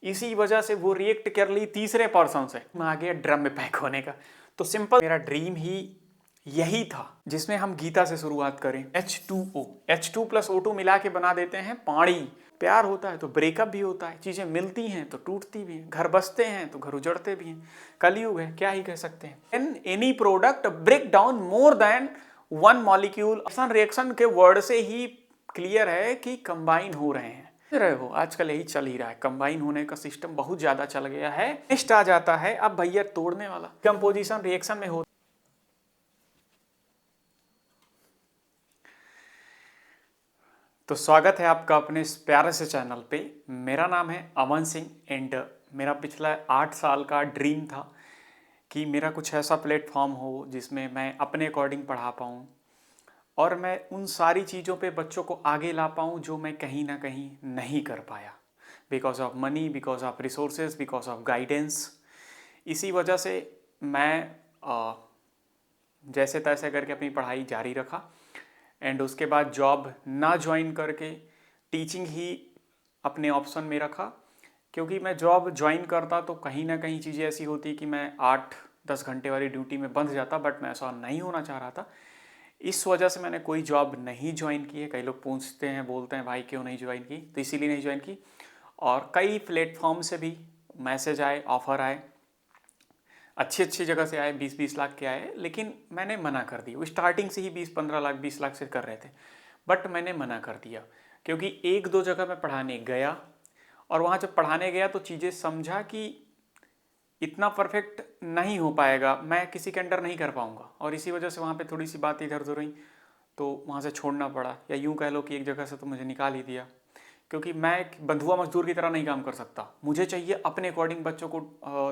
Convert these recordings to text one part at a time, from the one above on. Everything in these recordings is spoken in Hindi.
इसी वजह से वो रिएक्ट कर ली तीसरे पर्सन से, आ गया ड्रम में पैक होने का। तो सिंपल मेरा ड्रीम ही यही था जिसमें हम गीता से शुरुआत करें। H2O, H2+O2 मिला के बना देते हैं पानी। प्यार होता है तो ब्रेकअप भी होता है, चीजें मिलती हैं तो टूटती भी हैं, घर बसते हैं तो घर उजड़ते भी हैं। कलयुग है, क्या ही कह सकते हैं। In any product break down more than one molecule. Reaction के वर्ड से ही क्लियर है कि कंबाइन हो रहे हैं। रहे हो आजकल यही चल ही रहा है, कंबाइन होने का सिस्टम बहुत ज्यादा चल गया है। नेक्स्ट आ जाता है अब भैया तोड़ने वाला। कंपोजिशन रिएक्शन में हो तो स्वागत है आपका अपने इस प्यारे से चैनल पे। मेरा नाम है अमन सिंह एंड मेरा पिछला 8 साल का ड्रीम था कि मेरा कुछ ऐसा प्लेटफॉर्म हो जिसमें मैं अपने अकॉर्डिंग पढ़ा पाऊँ और मैं उन सारी चीज़ों पे बच्चों को आगे ला पाऊँ जो मैं कहीं ना कहीं नहीं कर पाया, because of money, because of resources, because of guidance. इसी वजह से मैं जैसे तैसे करके अपनी पढ़ाई जारी रखा एंड उसके बाद जॉब ना ज्वाइन करके टीचिंग ही अपने ऑप्शन में रखा, क्योंकि मैं जॉब ज्वाइन करता तो कहीं ना कहीं चीज़ें ऐसी होती कि मैं 8-10 घंटे वाली ड्यूटी में बंध जाता, बट मैं ऐसा नहीं होना चाह रहा था। इस वजह से मैंने कोई जॉब नहीं ज्वाइन की है। कई लोग पूछते हैं, बोलते हैं भाई क्यों नहीं ज्वाइन की, तो इसीलिए नहीं ज्वाइन की। और कई प्लेटफॉर्म से भी मैसेज आए, ऑफ़र आए, अच्छी अच्छी जगह से आए, 20-20 लाख के आए, लेकिन मैंने मना कर दिया। वो स्टार्टिंग से ही 20-15 लाख 20 लाख से कर रहे थे, बट मैंने मना कर दिया क्योंकि 1-2 जगह मैं पढ़ाने गया और वहाँ जब पढ़ाने गया तो चीज़ें समझा कि इतना परफेक्ट नहीं हो पाएगा, मैं किसी के अंडर नहीं कर पाऊँगा, और इसी वजह से वहाँ पे थोड़ी सी बात इधर उधर रही तो वहाँ से छोड़ना पड़ा, या यूँ कह लो कि एक जगह से तो मुझे निकाल ही दिया, क्योंकि मैं एक बंधुआ मजदूर की तरह नहीं काम कर सकता। मुझे चाहिए अपने अकॉर्डिंग बच्चों को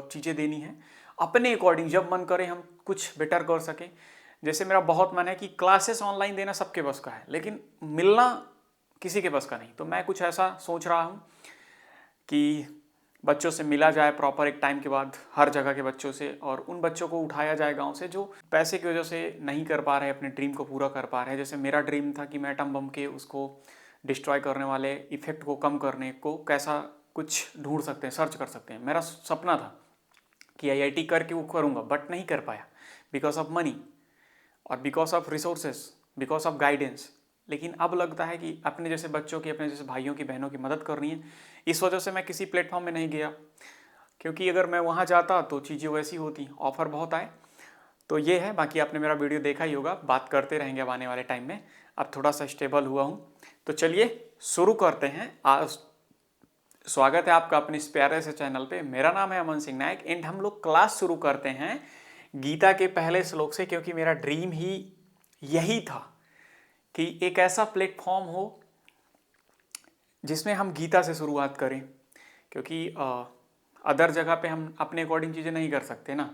चीज़ें देनी है, अपने अकॉर्डिंग जब मन करे हम कुछ बेटर कर सकें। जैसे मेरा बहुत मन है कि क्लासेस ऑनलाइन देना सबके बस का है, लेकिन मिलना किसी के बस का नहीं। तो मैं कुछ ऐसा सोच रहा हूँ कि बच्चों से मिला जाए प्रॉपर एक टाइम के बाद, हर जगह के बच्चों से, और उन बच्चों को उठाया जाए गांव से जो पैसे की वजह से नहीं कर पा रहे, अपने ड्रीम को पूरा कर पा रहे हैं। जैसे मेरा ड्रीम था कि मैं एटम बम के उसको डिस्ट्रॉय करने वाले इफेक्ट को कम करने को कैसा कुछ ढूंढ सकते हैं, सर्च कर सकते हैं। मेरा सपना था कि आईआईटी करके वो करूँगा, बट नहीं कर पाया बिकॉज ऑफ मनी और because of resources, because of guidance. लेकिन अब लगता है कि अपने जैसे बच्चों की, अपने जैसे भाइयों की, बहनों की मदद करनी है। इस वजह से मैं किसी प्लेटफॉर्म में नहीं गया, क्योंकि अगर मैं वहाँ जाता तो चीज़ें वैसी होती, ऑफ़र बहुत आए। तो ये है। बाकी आपने मेरा वीडियो देखा ही होगा, बात करते रहेंगे अब आने वाले टाइम में। अब थोड़ा सा स्टेबल हुआ हूँ, तो चलिए शुरू करते हैं। आज स्वागत है आपका अपने इस प्यारे से चैनल पे। मेरा नाम है अमन सिंह नायक एंड हम लोग क्लास शुरू करते हैं गीता के पहले श्लोक से, क्योंकि मेरा ड्रीम ही यही था कि एक ऐसा प्लेटफॉर्म हो जिसमें हम गीता से शुरुआत करें, क्योंकि अदर जगह पे हम अपने अकॉर्डिंग चीज़ें नहीं कर सकते ना।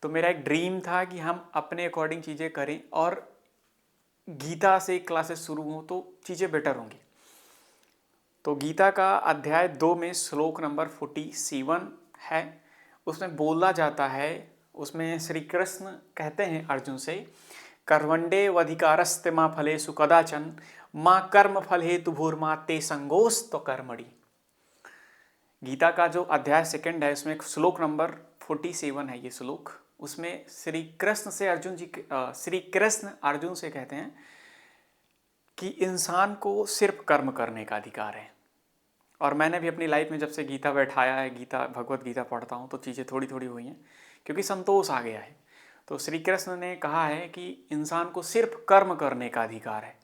तो मेरा एक ड्रीम था कि हम अपने अकॉर्डिंग चीज़ें करें और गीता से क्लासेस शुरू हों तो चीज़ें बेटर होंगी। तो गीता का अध्याय 2 में श्लोक नंबर 47 है। उसमें बोला जाता है, उसमें श्री कृष्ण कहते हैं अर्जुन से, कर्मण्डे वधिकारस्ते माँ फलेषु कदाचन माँ कर्म फल हेतु भूर्मा ते संगोस्त कर्मणि। गीता का जो अध्याय 2 है, उसमें श्लोक नंबर 47 है ये श्लोक। उसमें श्री कृष्ण अर्जुन से कहते हैं कि इंसान को सिर्फ कर्म करने का अधिकार है। और मैंने भी अपनी लाइफ में जब से गीता बैठाया है, गीता भगवत गीता पढ़ता हूँ, तो चीज़ें थोड़ी थोड़ी हुई हैं, क्योंकि संतोष आ गया है। तो श्री कृष्ण ने कहा है कि इंसान को सिर्फ कर्म करने का अधिकार है,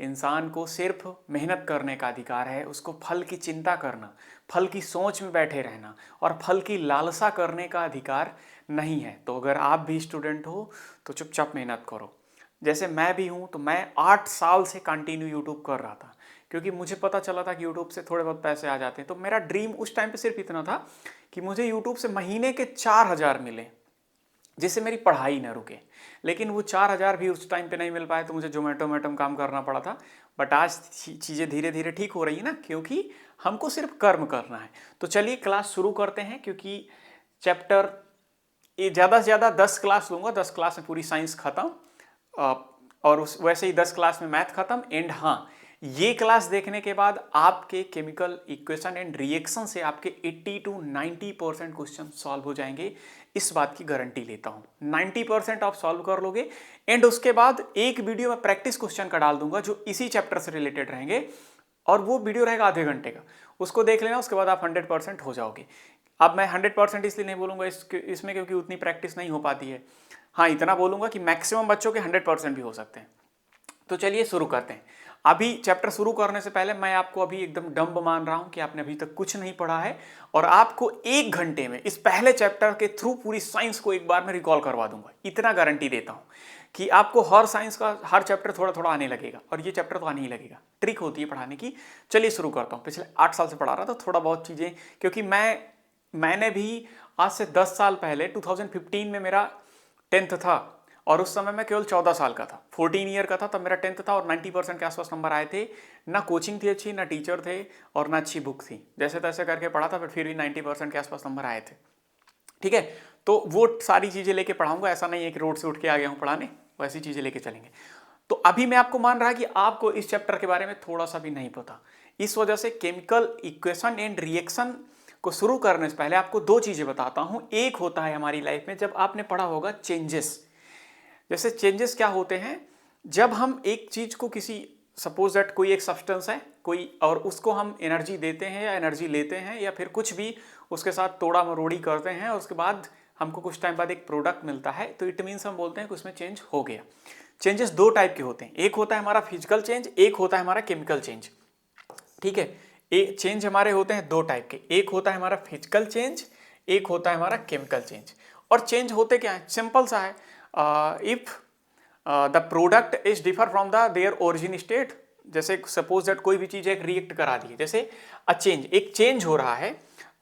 इंसान को सिर्फ मेहनत करने का अधिकार है, उसको फल की चिंता करना, फल की सोच में बैठे रहना और फल की लालसा करने का अधिकार नहीं है। तो अगर आप भी स्टूडेंट हो तो चुपचाप मेहनत करो। जैसे मैं भी हूँ, तो मैं 8 साल से कंटिन्यू यूट्यूब कर रहा था, क्योंकि मुझे पता चला था कि यूट्यूब से थोड़े बहुत पैसे आ जाते हैं। तो मेरा ड्रीम उस टाइम पे सिर्फ इतना था कि मुझे यूट्यूब से महीने के 4,000 मिले, जिससे मेरी पढ़ाई ना रुके। लेकिन वो 4,000 भी उस टाइम पे नहीं मिल पाए, तो मुझे जोमेटो में काम करना पड़ा था। बट आज चीज़ें धीरे धीरे ठीक हो रही है ना, क्योंकि हमको सिर्फ कर्म करना है। तो चलिए क्लास शुरू करते हैं, क्योंकि चैप्टर ये ज़्यादा से ज़्यादा 10 क्लास लूँगा, 10 क्लास में पूरी साइंस खत्म, और वैसे ही 10 क्लास में मैथ खत्म। एंड हाँ, ये क्लास देखने के बाद आपके केमिकल इक्वेशन एंड रिएक्शन से आपके 80 to 90% क्वेश्चन सॉल्व हो जाएंगे, इस बात की गारंटी लेता हूं। 90% आप सॉल्व कर लोगे एंड उसके बाद एक वीडियो में प्रैक्टिस क्वेश्चन का डाल दूंगा जो इसी चैप्टर से रिलेटेड रहेंगे, और वो वीडियो रहेगा आधे घंटे का, उसको देख लेना, उसके बाद आप 100% हो जाओगे। अब मैं 100% इसलिए नहीं बोलूँगा इसमें क्योंकि उतनी प्रैक्टिस नहीं हो पाती है। हाँ, इतना बोलूँगा कि मैक्सिमम बच्चों के 100% भी हो सकते हैं। तो चलिए शुरू करते हैं। अभी चैप्टर शुरू करने से पहले मैं आपको अभी एकदम डम्ब मान रहा हूँ कि आपने अभी तक कुछ नहीं पढ़ा है, और आपको 1 घंटे में इस पहले चैप्टर के थ्रू पूरी साइंस को एक बार में रिकॉल करवा दूंगा। इतना गारंटी देता हूँ कि आपको हर साइंस का हर चैप्टर थोड़ा थोड़ा आने लगेगा, और ये चैप्टर तो आने ही लगेगा। ट्रिक होती है पढ़ाने की। चलिए शुरू करता हूँ। पिछले 8 साल से पढ़ा रहा था, थोड़ा बहुत चीज़ें, क्योंकि मैंने भी आज से 10 साल पहले 2015 में मेरा 10th था, और उस समय मैं केवल 14 साल का था, 14 ईयर का था, तब मेरा 10th था और 90% के आसपास नंबर आए थे। ना कोचिंग थी अच्छी, ना टीचर थे, और ना अच्छी बुक थी। जैसे तैसे करके पढ़ा था, फिर भी 90% के आसपास नंबर आए थे। ठीक है, तो वो सारी चीज़ें लेके पढ़ाऊंगा। ऐसा नहीं है कि रोड से उठ के आ गया हूँ पढ़ाने, वैसी चीज़ें लेके चलेंगे। तो अभी मैं आपको मान रहा कि आपको इस चैप्टर के बारे में थोड़ा सा भी नहीं पता, इस वजह से केमिकल इक्वेशन एंड रिएक्शन को शुरू करने से पहले आपको 2 चीज़ें बताता हूँ। एक होता है हमारी लाइफ में, जब आपने पढ़ा होगा चेंजेस। जैसे चेंजेस क्या होते हैं, जब हम एक चीज को किसी, सपोज दैट कोई एक सब्सटेंस है कोई, और उसको हम एनर्जी देते हैं या एनर्जी लेते हैं या फिर कुछ भी उसके साथ तोड़ा मरोड़ी करते हैं, और उसके बाद हमको कुछ टाइम बाद एक प्रोडक्ट मिलता है, तो इट मीन्स हम बोलते हैं कि उसमें चेंज हो गया। चेंजेस 2 टाइप के होते हैं, एक होता है हमारा फिजिकल चेंज, एक होता है हमारा केमिकल चेंज। ठीक है, एक चेंज हमारे होते हैं 2 टाइप के, एक होता है हमारा फिजिकल चेंज, एक होता है हमारा केमिकल चेंज। और चेंज होते क्या है, सिंपल सा है। If the product is differ from the their origin state, जैसे सपोज दैट कोई भी चीज एक रिएक्ट करा दी है, जैसे अ चेंज, एक चेंज हो रहा है।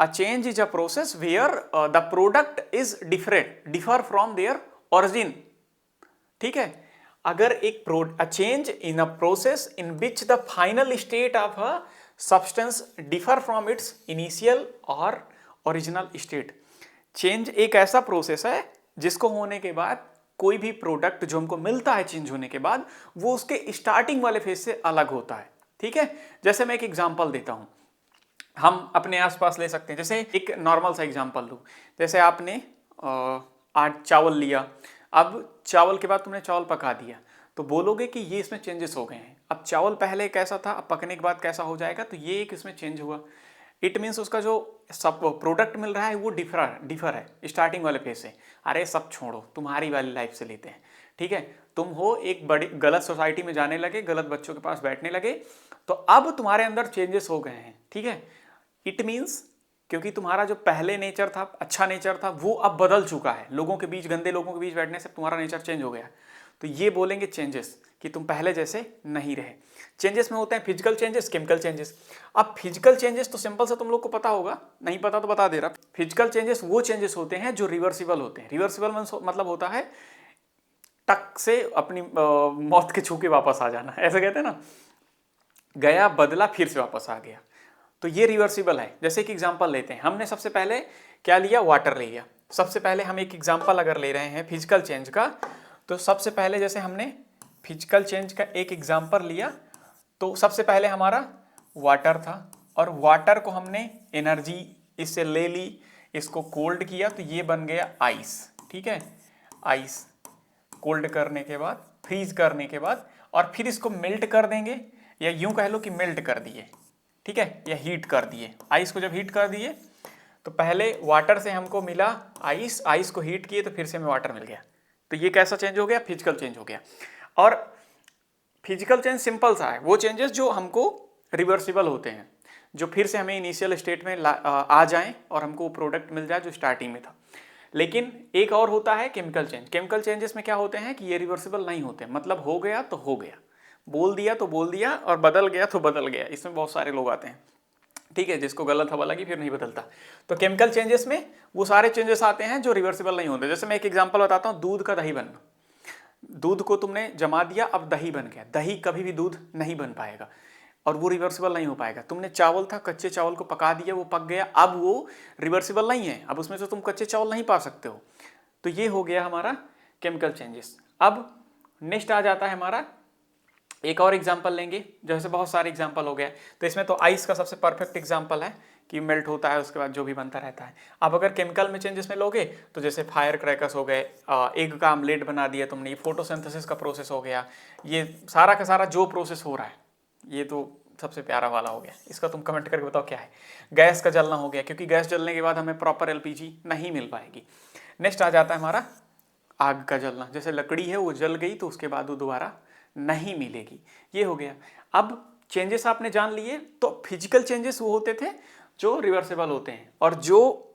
A change is a process where the product is differ from their origin. ठीक है, अगर एक a change in a process in which the final state of a substance differ from its initial और ओरिजिनल स्टेट। चेंज एक ऐसा प्रोसेस है जिसको होने के बाद कोई भी प्रोडक्ट जो हमको मिलता है चेंज होने के बाद, वो उसके स्टार्टिंग वाले फेज से अलग होता है। ठीक है, जैसे मैं एक एग्जांपल देता हूं, हम अपने आसपास ले सकते हैं। जैसे एक नॉर्मल सा एग्जांपल लूं, जैसे आपने आज चावल लिया, अब चावल के बाद तुमने चावल पका दिया, तो बोलोगे कि ये इसमें चेंजेस हो गए हैं। अब चावल पहले कैसा था, अब पकने के बाद कैसा हो जाएगा, तो ये एक इसमें चेंज हुआ। इट मीन्स उसका जो सब प्रोडक्ट मिल रहा है वो डिफर है स्टार्टिंग वाले फेज से। अरे सब छोड़ो, तुम्हारी वाली लाइफ से लेते हैं। ठीक है, तुम हो एक बड़ी गलत सोसाइटी में जाने लगे, गलत बच्चों के पास बैठने लगे, तो अब तुम्हारे अंदर चेंजेस हो गए हैं। ठीक है, इट मीन्स क्योंकि तुम्हारा जो पहले नेचर था, अच्छा नेचर था, वो अब बदल चुका है। लोगों के बीच, गंदे लोगों के बीच बैठने से तुम्हारा नेचर चेंज हो गया। तो ये बोलेंगे चेंजेस, कि तुम पहले जैसे नहीं रहे। चेंजेस में होते हैं फिजिकल चेंजेस, केमिकल चेंजेस। अब फिजिकल चेंजेस तो सिंपल सा तुम लोग को पता होगा, नहीं पता तो बता दे रहा। फिजिकल चेंजेस वो चेंजेस होते हैं जो रिवर्सिबल होते हैं। रिवर्सिबल मतलब होता है टक से अपनी मौत के छू के वापस आ जाना, ऐसा कहते हैं ना, गया बदला फिर से वापस आ गया, तो ये रिवर्सिबल है। जैसे कि एग्जांपल लेते हैं, हमने सबसे पहले क्या लिया, वाटर ले लिया। सबसे पहले हम एक एग्जांपल अगर ले रहे हैं फिजिकल चेंज का, तो सबसे पहले जैसे हमने फिजिकल चेंज का एक एग्जांपल लिया, तो सबसे पहले हमारा वाटर था, और वाटर को हमने एनर्जी इससे ले ली, इसको कोल्ड किया, तो ये बन गया आइस। ठीक है, आइस कोल्ड करने के बाद, फ्रीज करने के बाद, और फिर इसको मेल्ट कर देंगे, या यूं कह लो कि मेल्ट कर दिए। ठीक है, या हीट कर दिए। आइस को जब हीट कर दिए, तो पहले वाटर से हमको मिला आइस, आइस को हीट किए तो फिर से हमें वाटर मिल गया। तो ये कैसा चेंज हो गया, फिजिकल चेंज हो गया। और फिजिकल चेंज सिंपल सा है, वो चेंजेस जो हमको रिवर्सिबल होते हैं, जो फिर से हमें इनिशियल स्टेट में आ जाएं और हमको वो प्रोडक्ट मिल जाए जो स्टार्टिंग में था। लेकिन एक और होता है केमिकल चेंज। केमिकल चेंजेस में क्या होते हैं कि ये रिवर्सिबल नहीं होते, मतलब हो गया तो हो गया, बोल दिया तो बोल दिया, और बदल गया तो बदल गया। इसमें बहुत सारे लोग आते हैं, ठीक है, जिसको गलत हवा लगी फिर नहीं बदलता। तो केमिकल चेंजेस में वो सारे चेंजेस आते हैं जो रिवर्सिबल नहीं होते। जैसे मैं एक एग्जांपल बताता हूँ, दूध का दही बनना। दूध को तुमने जमा दिया, अब दही बन गया। दही कभी भी दूध नहीं बन पाएगा, और वो रिवर्सिबल नहीं हो पाएगा। तुमने चावल था, कच्चे चावल को पका दिया, वो पक गया, अब वो रिवर्सिबल नहीं है, अब उसमें से तुम कच्चे चावल नहीं पा सकते हो। तो ये हो गया हमारा केमिकल चेंजेस। अब नेक्स्ट आ जाता है हमारा एक और एग्जांपल लेंगे, जैसे बहुत सारे एग्जांपल हो गए, तो इसमें तो आइस का सबसे परफेक्ट एग्जांपल है कि मेल्ट होता है उसके बाद जो भी बनता रहता है। अब अगर केमिकल में चेंजेस में लोगे तो जैसे फायर क्रैकर्स हो गए, एग का आमलेट बना दिया तुमने, ये फोटोसिंथेसिस का प्रोसेस हो गया, ये सारा का सारा जो प्रोसेस हो रहा है, ये तो सबसे प्यारा वाला हो गया। इसका तुम कमेंट करके बताओ क्या है। गैस का जलना हो गया, क्योंकि गैस जलने के बाद हमें प्रॉपर एलपीजी नहीं मिल पाएगी। नेक्स्ट आ जाता है हमारा आग का जलना, जैसे लकड़ी है वो जल गई तो उसके बाद वो दोबारा नहीं मिलेगी, ये हो गया। अब चेंजेस आपने जान लिए, तो फिजिकल चेंजेस वो होते थे जो रिवर्सेबल होते हैं, और जो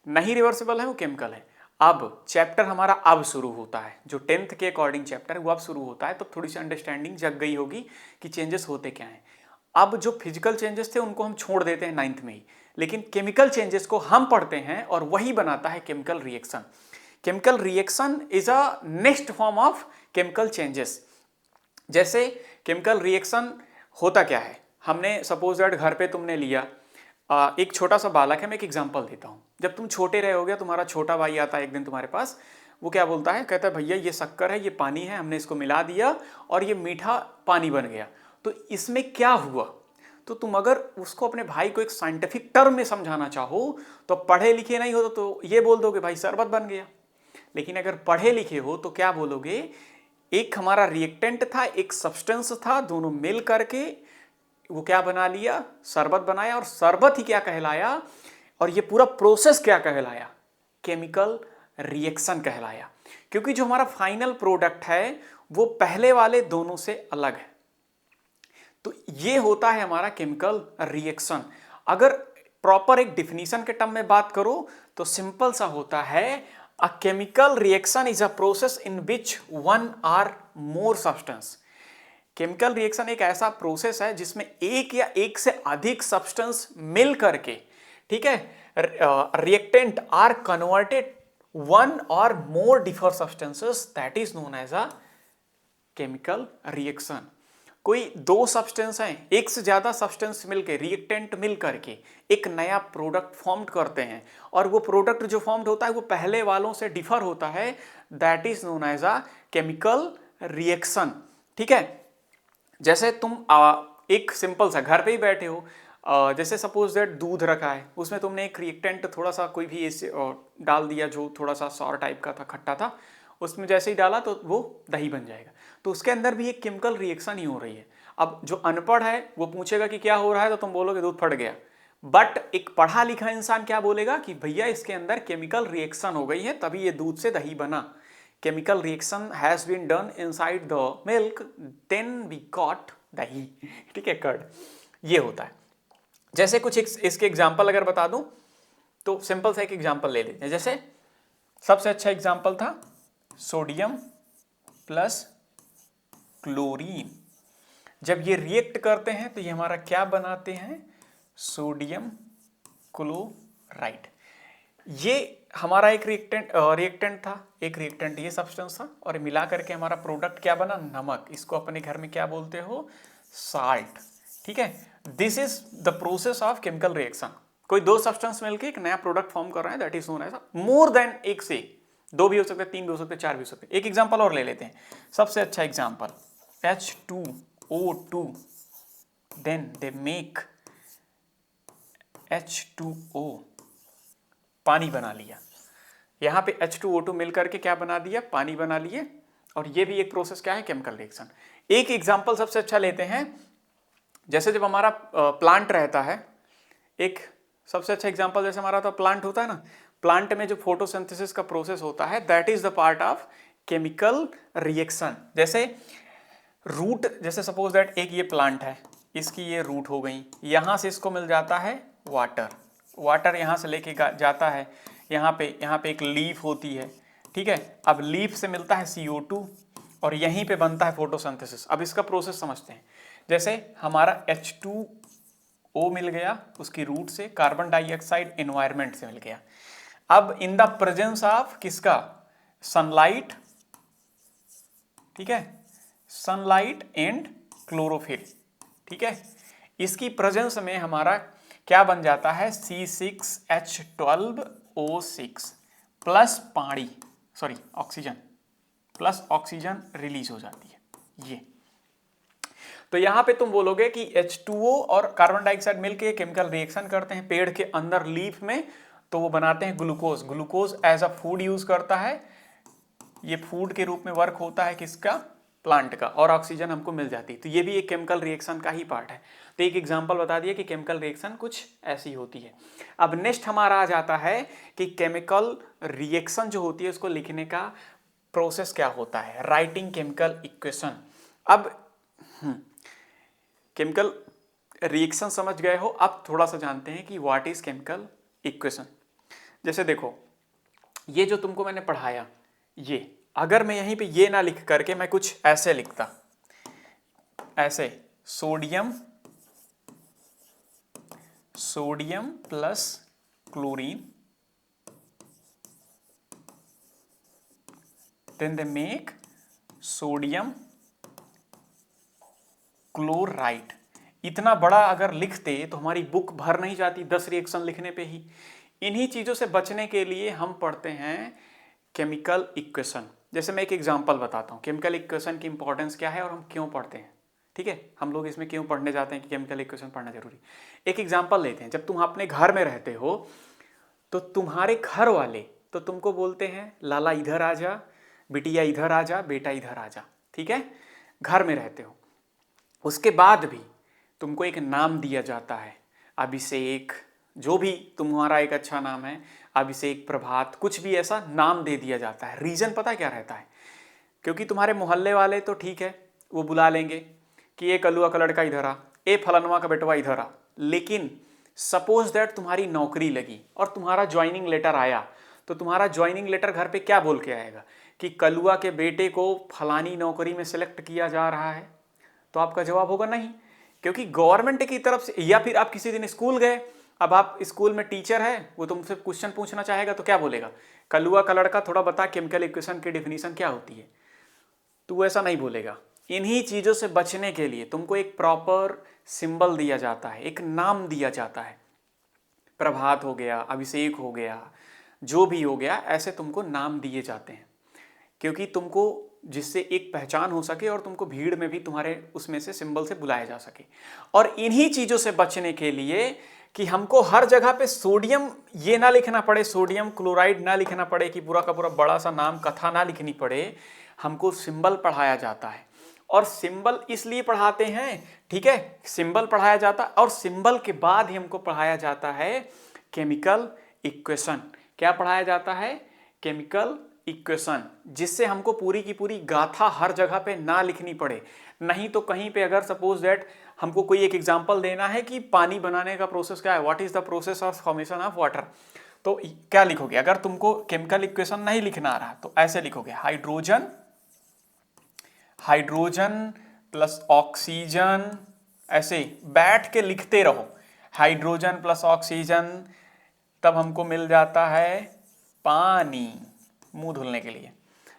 नहीं रिवर्सेबल है वो केमिकल है। अब चैप्टर हमारा अब शुरू होता है, जो 10th के अकॉर्डिंग चैप्टर है वो अब शुरू होता है, तो थोड़ी सी अंडरस्टैंडिंग जग गई होगी कि चेंजेस होते क्या हैं। अब जो फिजिकल चेंजेस थे उनको हम छोड़ देते हैं 9th में ही, लेकिन केमिकल चेंजेस को हम पढ़ते हैं और वही बनाता है chemical reaction. Chemical reaction is a next form of chemical changes. जैसे केमिकल रिएक्शन होता क्या है, हमने सपोज दैट घर पे तुमने लिया, एक छोटा सा बालक है, मैं एक एग्जांपल देता हूँ। जब तुम छोटे रहे होगे, तुम्हारा छोटा भाई आता है एक दिन तुम्हारे पास, वो क्या बोलता है, कहता है भैया ये शक्कर है, ये पानी है, हमने इसको मिला दिया और ये मीठा पानी बन गया, तो इसमें क्या हुआ। तो तुम अगर उसको, अपने भाई को एक साइंटिफिक टर्म में समझाना चाहो तो पढ़े लिखे नहीं हो तो ये बोल दोगे भाई शरबत बन गया। लेकिन अगर पढ़े लिखे हो तो क्या बोलोगे, एक हमारा रिएक्टेंट था, एक सब्सटेंस था, दोनों मिल करके वो क्या बना लिया, शरबत बनाया, और शरबत ही क्या कहलाया, और ये पूरा प्रोसेस क्या कहलाया, केमिकल रिएक्शन कहलाया। क्योंकि जो हमारा फाइनल प्रोडक्ट है वो पहले वाले दोनों से अलग है। तो ये होता है हमारा केमिकल रिएक्शन। अगर प्रॉपर एक डिफिनीशन के टर्म में बात करो तो सिंपल सा होता है, a chemical reaction is a process in which one or more substance. Chemical reaction एक ऐसा प्रोसेस है जिसमें एक या एक से अधिक सब्सटेंस मिल करके, ठीक है, reactant are converted one or more differ substances, that is known as a chemical reaction. कोई दो सब्सटेंस हैं, एक से ज्यादा सब्सटेंस मिलकर, रिएक्टेंट मिल करके एक नया प्रोडक्ट फॉर्म करते हैं, और वो प्रोडक्ट जो फॉर्म होता है वो पहले वालों से डिफर होता है, that is known as a chemical reaction. ठीक है, जैसे तुम एक सिंपल सा घर पे ही बैठे हो, जैसे सपोज दैट दूध रखा है, उसमें तुमने एक रिएक्टेंट थोड़ा सा कोई भी ऐसे डाल दिया जो थोड़ा सा सॉर टाइप का था, खट्टा था, उसमें जैसे ही डाला तो वो दही बन जाएगा। तो उसके अंदर भी एक केमिकल रिएक्शन ही हो रही है। अब जो अनपढ़ है वो पूछेगा कि क्या हो रहा है, तो तुम बोलोगे दूध फट गया। बट एक पढ़ा लिखा इंसान क्या बोलेगा कि भैया इसके अंदर केमिकल रिएक्शन हो गई है, तभी ये दूध से दही बना। Chemical reaction has been done inside the milk, then we got दही। ठीक है, कर्ड, ये होता है। जैसे कुछ इसके एग्जाम्पल अगर बता दूं तो सिंपल सा एक एग्जाम्पल ले लेते हैं। जैसे सबसे अच्छा एग्जाम्पल था सोडियम प्लस क्लोरीन। जब ये रिएक्ट करते हैं तो ये हमारा क्या बनाते हैं, सोडियम क्लोराइड। ये हमारा एक रिएक्टेंट था, एक रिएक्टेंट ये सब्सटेंस था, और मिला करके हमारा प्रोडक्ट क्या बना, नमक। इसको अपने घर में क्या बोलते हो, साल्ट। ठीक है, this is the process of chemical reaction. कोई दो सब्सटेंस मिलकर एक नया प्रोडक्ट फॉर्म कर रहे हैं, that is known as more than एक से, दो भी हो सकते, तीन भी हो सकते, चार भी हो सकते। एक एग्जांपल और ले लेते हैं, सबसे अच्छा example H2O2, then they make H2O, पानी बना लिया। यहाँ पे H2O2 मिलकर के क्या बना दिया, पानी बना लिए। और ये भी एक प्रोसेस क्या है, केमिकल रिएक्शन। एक एग्जांपल सबसे अच्छा लेते हैं, जैसे जब हमारा प्लांट रहता है, एक सबसे अच्छा एग्जांपल जैसे हमारा तो प्लांट होता है ना, प्लांट में जो फोटोसिंथेसिस का प्रोसेस होता है, that is the part of chemical reaction. जैसे रूट, जैसे सपोज दैट एक ये प्लांट है, इसकी ये रूट हो गई, यहाँ से इसको मिल जाता है वाटर, वाटर यहाँ से लेके जाता है यहाँ पे एक लीफ होती है। ठीक है, अब लीफ से मिलता है CO2 और यहीं पे बनता है फोटोसिंथेसिस। अब इसका प्रोसेस समझते हैं। जैसे हमारा H2O मिल गया उसकी रूट से, कार्बन डाइऑक्साइड एनवायरमेंट से मिल गया। अब इन द प्रेजेंस ऑफ किसका, सनलाइट, ठीक है, सनलाइट एंड क्लोरोफिल। ठीक है, इसकी प्रेजेंस में हमारा क्या बन जाता है, C6H12O6 प्लस पानी, sorry oxygen, plus oxygen release हो जाती है। ये तो यहाँ पे तुम बोलोगे कि H2O और कार्बन डाइऑक्साइड मिलके केमिकल रिएक्शन करते हैं पेड़ के अंदर लीफ में, तो वो बनाते हैं glucose. Glucose as a food use करता है, ये फूड के रूप में वर्क होता है किसका, प्लांट का, और ऑक्सीजन हमको मिल जाती है। तो ये भी एक केमिकल रिएक्शन का ही पार्ट है। तो एक एग्जांपल बता दिया कि केमिकल रिएक्शन कुछ ऐसी होती है। अब नेक्स्ट हमारा आ जाता है कि केमिकल रिएक्शन जो होती है उसको लिखने का प्रोसेस क्या होता है, राइटिंग केमिकल इक्वेशन। अब केमिकल रिएक्शन समझ गए हो, अब थोड़ा सा जानते हैं कि व्हाट इज केमिकल इक्वेशन। जैसे देखो, ये जो तुमको मैंने पढ़ाया, ये अगर मैं यहीं पे ये ना लिख करके मैं कुछ ऐसे लिखता, ऐसे sodium plus chlorine, then they make sodium chloride. इतना बड़ा अगर लिखते तो हमारी बुक भर नहीं जाती 10 रिएक्शन लिखने पे ही। इन्हीं चीजों से बचने के लिए हम पढ़ते हैं केमिकल इक्वेशन। जैसे मैं एक एग्जांपल बताता हूँ केमिकल इक्वेशन की इंपॉर्टेंस क्या है और हम क्यों पढ़ते हैं, ठीक है, हम लोग इसमें क्यों पढ़ने जाते हैं कि केमिकल इक्वेशन पढ़ना जरूरी। एक एग्जांपल लेते हैं, जब तुम अपने घर में रहते हो तो तुम्हारे घर वाले तो तुमको बोलते हैं लाला इधर आ जा, बिटिया इधर आ जा, बेटा इधर आ जा, ठीक है, घर में रहते हो। उसके बाद भी तुमको एक नाम दिया जाता है, अभिषेक, जो भी तुम्हारा एक अच्छा नाम है, अभिषेक, प्रभात, कुछ भी ऐसा नाम दे दिया जाता है। रीजन पता क्या रहता है, क्योंकि तुम्हारे मोहल्ले वाले तो ठीक है वो बुला लेंगे कि ये कलुआ का लड़का इधर आ, ए फलनवा का बेटवा इधर आ। लेकिन सपोज दैट तुम्हारी नौकरी लगी और तुम्हारा ज्वाइनिंग लेटर आया, तो तुम्हारा ज्वाइनिंग लेटर घर पे क्या बोल के आएगा कि कलुआ के बेटे को फलानी नौकरी में सिलेक्ट किया जा रहा है। तो आपका जवाब होगा नहीं, क्योंकि गवर्नमेंट की तरफ से। या फिर आप किसी दिन स्कूल गए, अब आप स्कूल में टीचर है, वो तुमसे क्वेश्चन पूछना चाहेगा तो क्या बोलेगा, कलुआ का लड़का थोड़ा बता केमिकल इक्वेशन की डेफिनेशन क्या होती है। तो ऐसा नहीं बोलेगा। इन्हीं चीजों से बचने के लिए तुमको एक प्रॉपर सिंबल दिया जाता है, एक नाम दिया जाता है। प्रभात हो गया, अभिषेक हो गया, जो भी हो गया, ऐसे तुमको नाम दिए जाते हैं, क्योंकि तुमको जिससे एक पहचान हो सके और तुमको भीड़ में भी तुम्हारे उसमें से सिंबल से बुलाया जा सके। और इन्हीं चीजों से बचने के लिए कि हमको हर जगह पे सोडियम ये ना लिखना पड़े, सोडियम क्लोराइड ना लिखना पड़े, कि पूरा का पूरा बड़ा सा नाम कथा ना लिखनी पड़े, हमको सिंबल पढ़ाया जाता है। और सिंबल इसलिए पढ़ाते हैं, ठीक है, सिंबल पढ़ाया जाता है और सिंबल के बाद ही हमको पढ़ाया जाता है केमिकल इक्वेशन। क्या पढ़ाया जाता है, केमिकल इक्वेशन, जिससे हमको पूरी की पूरी गाथा हर जगह पे ना लिखनी पड़े। नहीं तो कहीं पे अगर सपोज दैट हमको कोई एक एग्जांपल देना है कि पानी बनाने का प्रोसेस क्या है, what is the process of formation of water, तो क्या लिखोगे। अगर तुमको केमिकल इक्वेशन नहीं लिखना आ रहा तो ऐसे लिखोगे, हाइड्रोजन प्लस ऑक्सीजन, ऐसे बैठ के लिखते रहो, हाइड्रोजन प्लस ऑक्सीजन, तब हमको मिल जाता है पानी, मुंह धुलने के लिए।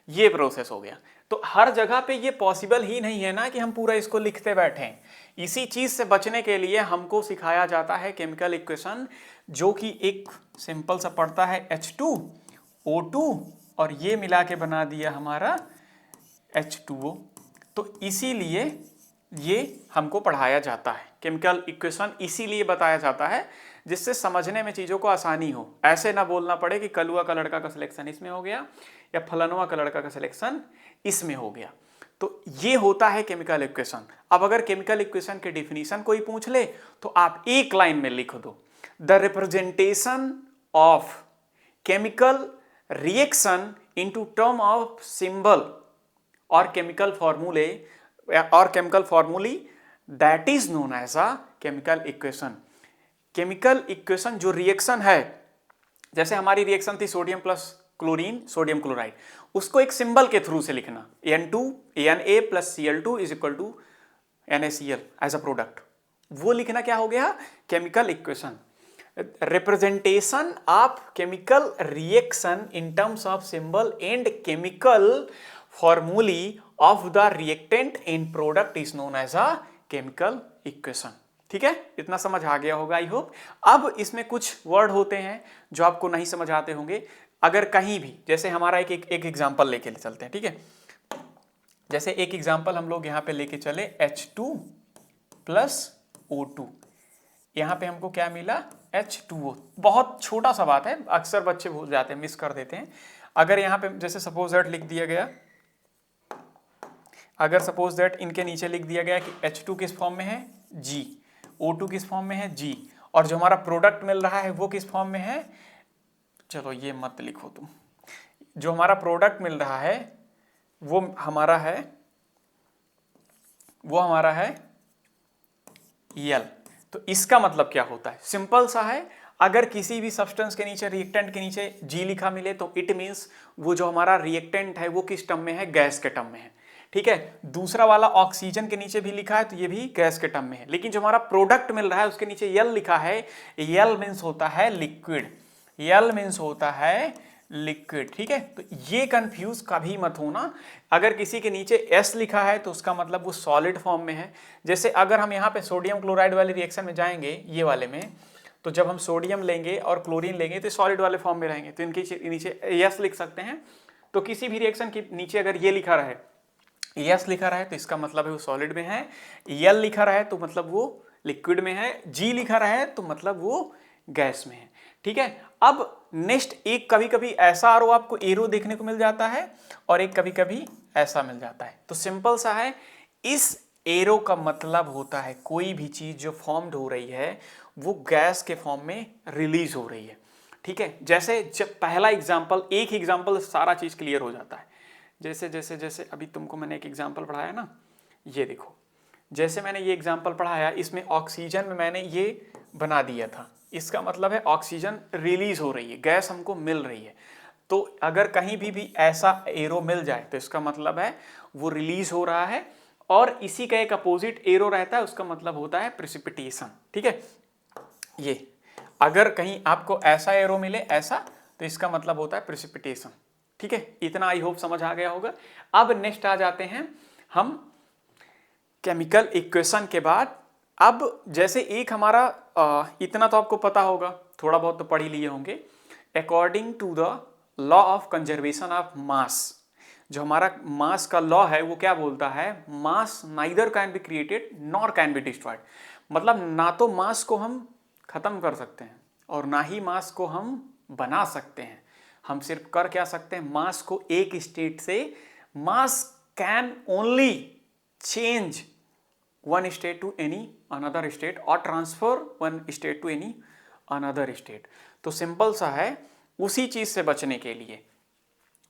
ये प्रोसेस हो गया। तो हर जगह पे ये पॉसिबल ही नहीं है ना कि हम पूरा इसको लिखते बैठें। इसी चीज से बचने के लिए हमको सिखाया जाता है केमिकल इक्वेशन, जो कि एक सिंपल सा पड़ता है H2O2 और ये मिला के बना दिया हमारा H2O। तो इसीलिए ये हमको पढ़ाया जाता है, केमिकल इक्वेशन इसीलिए बताया जाता है जिससे समझने में चीज़ों को आसानी हो। ऐसे ना बोलना पड़े कि कलुआ का लड़का का सिलेक्शन इसमें हो गया या फलनवा का लड़का का सिलेक्शन इसमें हो गया। तो ये होता है केमिकल इक्वेशन। अब अगर केमिकल इक्वेशन के डिफिनीशन कोई पूछ ले तो आप एक लाइन में लिख दो, the representation of chemical reaction into term of symbol और केमिकल फॉर्मूले और chemical formulae that is known as a chemical equation. Chemical equation जो रिएक्शन है, जैसे हमारी रिएक्शन थी sodium plus chlorine, sodium chloride, उसको एक सिंबल के थ्रू से लिखना, Na plus Cl2 is equal to NaCl as a product, वो लिखना क्या हो गया, chemical equation. Representation of chemical reaction in terms of symbol and chemical formulae of the reactant in product is known as a chemical equation. ठीक है, इतना समझ आ गया होगा आई होप। अब इसमें कुछ वर्ड होते हैं जो आपको नहीं समझ आते होंगे। अगर कहीं भी, जैसे हमारा एक एग्जांपल लेके चलते हैं, ठीक है, जैसे एक एग्जांपल हम लोग यहाँ पे लेके चले H2 प्लस O2। यहाँ पे हमको क्या मिला, H2O। बहुत छोटा सा बात है, अक्सर बच्चे भूल जाते हैं, मिस कर देते हैं। अगर यहाँ पे जैसे सपोज दैट लिख दिया गया, अगर सपोज दैट इनके नीचे लिख दिया गया कि H2 किस फॉर्म में है, G, O2 किस फॉर्म में है, G, और जो हमारा प्रोडक्ट मिल रहा है वो किस फॉर्म में है, चलो ये मत लिखो तुम, जो हमारा प्रोडक्ट मिल रहा है वो हमारा है L। तो इसका मतलब क्या होता है, सिंपल सा है, अगर किसी भी सब्सटेंस के नीचे, रिएक्टेंट के नीचे G लिखा मिले तो इट मींस वो जो हमारा रिएक्टेंट है वो किस टर्म में है, गैस के टर्म में है। ठीक है, दूसरा वाला ऑक्सीजन के नीचे भी लिखा है तो ये भी गैस के टर्म में है, लेकिन जो हमारा प्रोडक्ट मिल रहा है उसके नीचे L लिखा है, L मींस होता है लिक्विड, L मींस होता है लिक्विड। ठीक है, तो ये कंफ्यूज कभी मत होना, अगर किसी के नीचे S लिखा है तो उसका मतलब वो सॉलिड फॉर्म में है। जैसे अगर हम यहाँ पे सोडियम क्लोराइड वाले रिएक्शन में जाएंगे, ये वाले में, तो जब हम सोडियम लेंगे और क्लोरीन लेंगे तो सॉलिड वाले फॉर्म में रहेंगे, तो इनके नीचे S लिख सकते हैं। तो किसी भी रिएक्शन के नीचे अगर ये लिखा रहे, S लिखा रहा है तो इसका मतलब है वो सॉलिड में है, L लिखा रहा है तो मतलब वो लिक्विड में है, G लिखा रहा है तो मतलब वो गैस में है। ठीक है, अब नेक्स्ट, एक कभी कभी ऐसा आरो आपको एरो देखने को मिल जाता है और एक कभी कभी ऐसा मिल जाता है। तो सिंपल सा है, इस एरो का मतलब होता है कोई भी चीज जो फॉर्म्ड हो रही है वो गैस के फॉर्म में रिलीज हो रही है। ठीक है, जैसे जब पहला एग्जाम्पल, एक एग्जाम्पल सारा चीज क्लियर हो जाता है। जैसे जैसे जैसे अभी तुमको मैंने एक एग्जाम्पल पढ़ाया ना, ये देखो, जैसे मैंने ये एग्जाम्पल पढ़ाया, इसमें ऑक्सीजन में मैंने ये बना दिया था, इसका मतलब है ऑक्सीजन रिलीज हो रही है, गैस हमको मिल रही है। तो अगर कहीं भी ऐसा एरो मिल जाए तो इसका मतलब है वो रिलीज हो रहा है, और इसी का एक अपोजिट एरो रहता है, उसका मतलब होता है प्रिसिपिटेशन। ठीक है, ये अगर कहीं आपको ऐसा एरो मिले, ऐसा, तो इसका मतलब होता है प्रिसिपिटेशन। ठीक है, इतना आई होप समझ आ गया होगा। अब नेक्स्ट आ जाते हैं हम केमिकल इक्वेशन के बाद। अब जैसे एक हमारा इतना तो आपको पता होगा, थोड़ा बहुत तो पढ़ ही लिए होंगे, according to the law of conservation of mass, जो हमारा मास का लॉ है वो क्या बोलता है, mass neither can be created nor can be destroyed. मतलब ना तो मास को हम खत्म कर सकते हैं और ना ही मास को हम बना सकते हैं। हम सिर्फ कर क्या सकते हैं, मास को एक स्टेट से, मास can only change one state to any another state or transfer one state to any another state। तो सिंपल सा है, उसी चीज से बचने के लिए,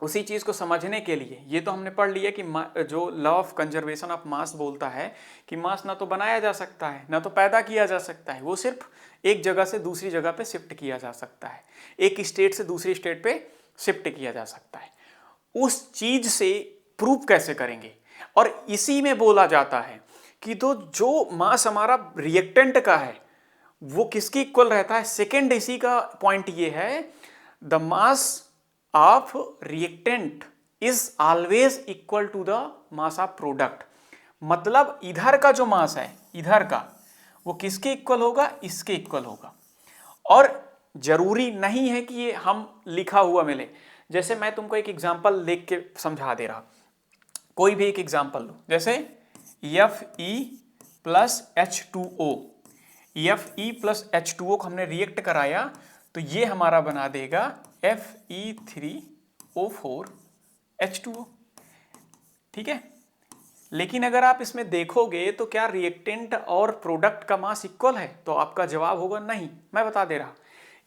उसी चीज को समझने के लिए, ये तो हमने पढ़ लिया कि जो लॉ ऑफ कंजर्वेशन ऑफ मास बोलता है कि मास ना तो बनाया जा सकता है ना तो पैदा किया जा सकता है, वो सिर्फ एक जगह से दूसरी जगह पे शिफ्ट किया जा सकता है, एक स्टेट से दूसरी स्टेट पे शिफ्ट किया जा सकता है। उस चीज से प्रूफ कैसे करेंगे, और इसी में बोला जाता है कि तो जो मास हमारा रिएक्टेंट का है वो किसके इक्वल रहता है। सेकेंड इसी का पॉइंट ये है, the mass of reactant is always equal to the mass of product. मतलब इधर का जो मास है, इधर का, वो किसके इक्वल होगा, इसके इक्वल होगा। और जरूरी नहीं है कि ये हम लिखा हुआ मिले। जैसे मैं तुमको एक एग्जांपल लिख के समझा दे रहा, कोई भी एक एग्जांपल लो, जैसे Fe plus H2O, Fe plus H2O को हमने रिएक्ट कराया तो ये हमारा बना देगा Fe3O4 H2O। ठीक है, लेकिन अगर आप इसमें देखोगे तो क्या रिएक्टेंट और प्रोडक्ट का मास इक्वल है, तो आपका जवाब होगा नहीं। मैं बता दे रहा,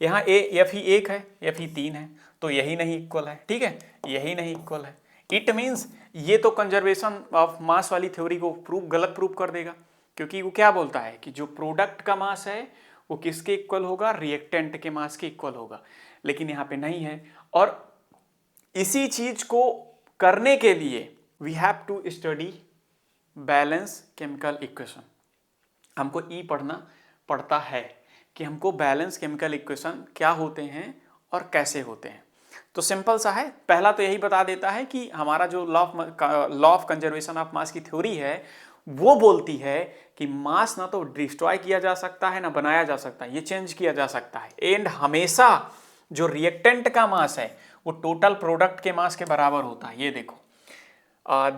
यहाँ Fe1 है, Fe3 है, तो यही नहीं इक्वल है। ठीक है, यही नहीं इक्वल है। इट मीन्स ये तो कंजर्वेशन ऑफ मास वाली थ्योरी को गलत प्रूव कर देगा, क्योंकि वो क्या बोलता है कि जो प्रोडक्ट का मास है वो किसके इक्वल होगा, रिएक्टेंट के मास के इक्वल होगा, लेकिन यहाँ पे नहीं है। और इसी चीज को करने के लिए we have to study balance chemical equation. हमको पढ़ना पड़ता है कि हमको बैलेंस केमिकल इक्वेशन क्या होते हैं और कैसे होते हैं। तो सिंपल सा है, पहला तो यही बता देता है कि हमारा जो लॉ ऑफ कंजर्वेशन ऑफ मास की थ्योरी है वो बोलती है कि मास ना तो डिस्ट्रॉय किया जा सकता है ना बनाया जा सकता है, ये चेंज किया जा सकता है। एंड हमेशा जो रिएक्टेंट का मास है वो टोटल प्रोडक्ट के मास के बराबर होता है। ये देखो,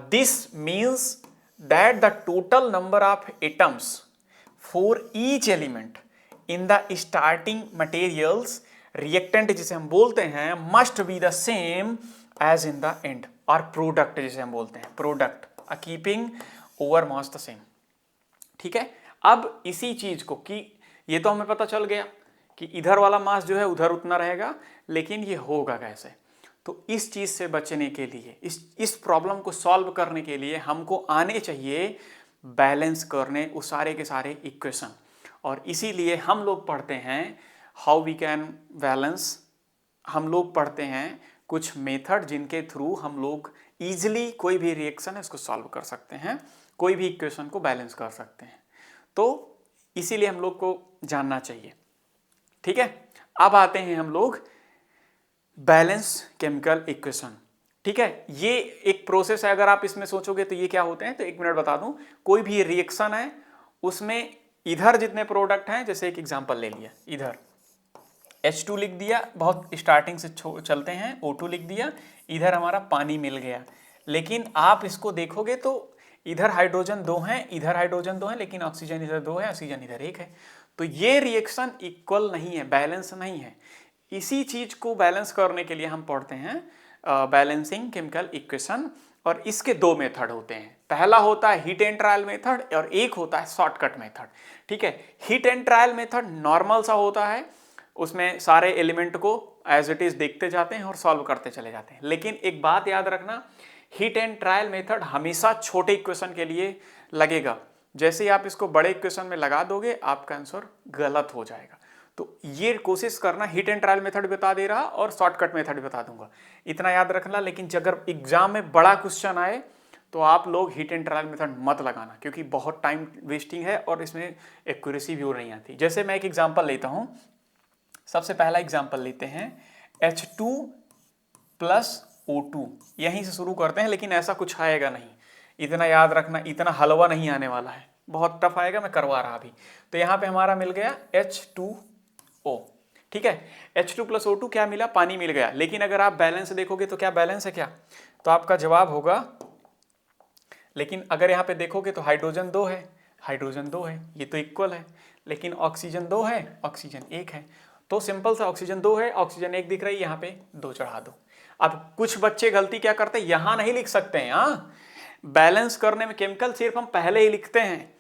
this means that the total number of atoms for each element in the starting materials reactant जिसे हम बोलते हैं must be the same as in the end, और प्रोडक्ट जिसे हम बोलते हैं product keeping over mass the same. ठीक है, अब इसी चीज को कि ये तो हमें पता चल गया कि इधर वाला मास जो है उधर उतना रहेगा, लेकिन ये होगा कैसे। तो इस चीज से बचने के लिए, इस प्रॉब्लम को सॉल्व करने के लिए हमको आने चाहिए बैलेंस करने उस सारे के सारे इक्वेशन, और इसीलिए हम लोग पढ़ते हैं हाउ वी कैन बैलेंस। हम लोग पढ़ते हैं कुछ मेथड जिनके थ्रू हम लोग इजीली कोई भी रिएक्शन है उसको सॉल्व कर सकते हैं, कोई भी इक्वेशन को बैलेंस कर सकते हैं। तो इसीलिए हम लोग को जानना चाहिए। ठीक है, अब आते हैं हम लोग बैलेंस केमिकल इक्वेशन। ठीक है, ये एक प्रोसेस है, अगर आप इसमें सोचोगे तो ये क्या होते हैं, तो एक मिनट बता दूं। कोई भी रिएक्शन है उसमें इधर जितने प्रोडक्ट हैं, जैसे एक एग्जांपल ले लिया, इधर H2 लिख दिया, बहुत स्टार्टिंग से चलते हैं, O2 लिख दिया, इधर हमारा पानी मिल गया। लेकिन आप इसको देखोगे तो इधर हाइड्रोजन 2 हैं, इधर हाइड्रोजन 2 हैं, लेकिन ऑक्सीजन इधर 2 है, ऑक्सीजन इधर 1 है। तो ये रिएक्शन इक्वल नहीं है, बैलेंस नहीं है। इसी चीज को बैलेंस करने के लिए हम पढ़ते हैं बैलेंसिंग केमिकल इक्वेशन, और इसके दो मेथड होते हैं। पहला होता है हीट एंड ट्रायल मेथड और एक होता है शॉर्टकट मेथड। ठीक है, heat and trial method normal सा होता है, उसमें सारे एलिमेंट को एज इट इज देखते जाते हैं और सॉल्व करते चले जाते हैं। लेकिन एक बात याद रखना, हीट एंड ट्रायल मेथड हमेशा छोटे इक्वेशन के लिए लगेगा। जैसे ही आप इसको बड़े इक्वेशन में लगा दोगे आपका आंसर गलत हो जाएगा। तो ये कोशिश करना, हीट एंड ट्रायल मेथड बता दे रहा और शॉर्टकट मेथड बता दूंगा, इतना याद रखना। लेकिन अगर एग्जाम में बड़ा क्वेश्चन आए तो आप लोग हीट एंड ट्रायल मेथड मत लगाना, क्योंकि बहुत टाइम वेस्टिंग है और इसमें एक्यूरेसी भी हो नहीं आती। जैसे मैं एक एग्जाम्पल लेता हूँ, सबसे पहला एग्जाम्पल लेते हैं H2 प्लस O2, यहीं से शुरू करते हैं, लेकिन ऐसा कुछ आएगा नहीं, इतना याद रखना, इतना हलवा नहीं आने वाला है, बहुत टफ आएगा, मैं करवा रहा अभी। तो यहाँ पे हमारा मिल गया H2O। ठीक है, H2 प्लस O2 क्या मिला, पानी मिल गया। लेकिन अगर आप बैलेंस देखोगे तो क्या बैलेंस है क्या, तो आपका जवाब होगा, लेकिन अगर यहाँ पे देखोगे तो हाइड्रोजन 2 है, हाइड्रोजन 2 है, ये तो इक्वल है। लेकिन ऑक्सीजन 2 है, ऑक्सीजन 1 है। तो सिंपल सा ऑक्सीजन 2 है, ऑक्सीजन 1 दिख रही है, यहाँ पे 2 चढ़ा दो। अब कुछ बच्चे गलती क्या करते हैं, यहां नहीं लिख सकते हैं। हाँ, बैलेंस करने में केमिकल सिर्फ हम पहले ही लिखते हैं,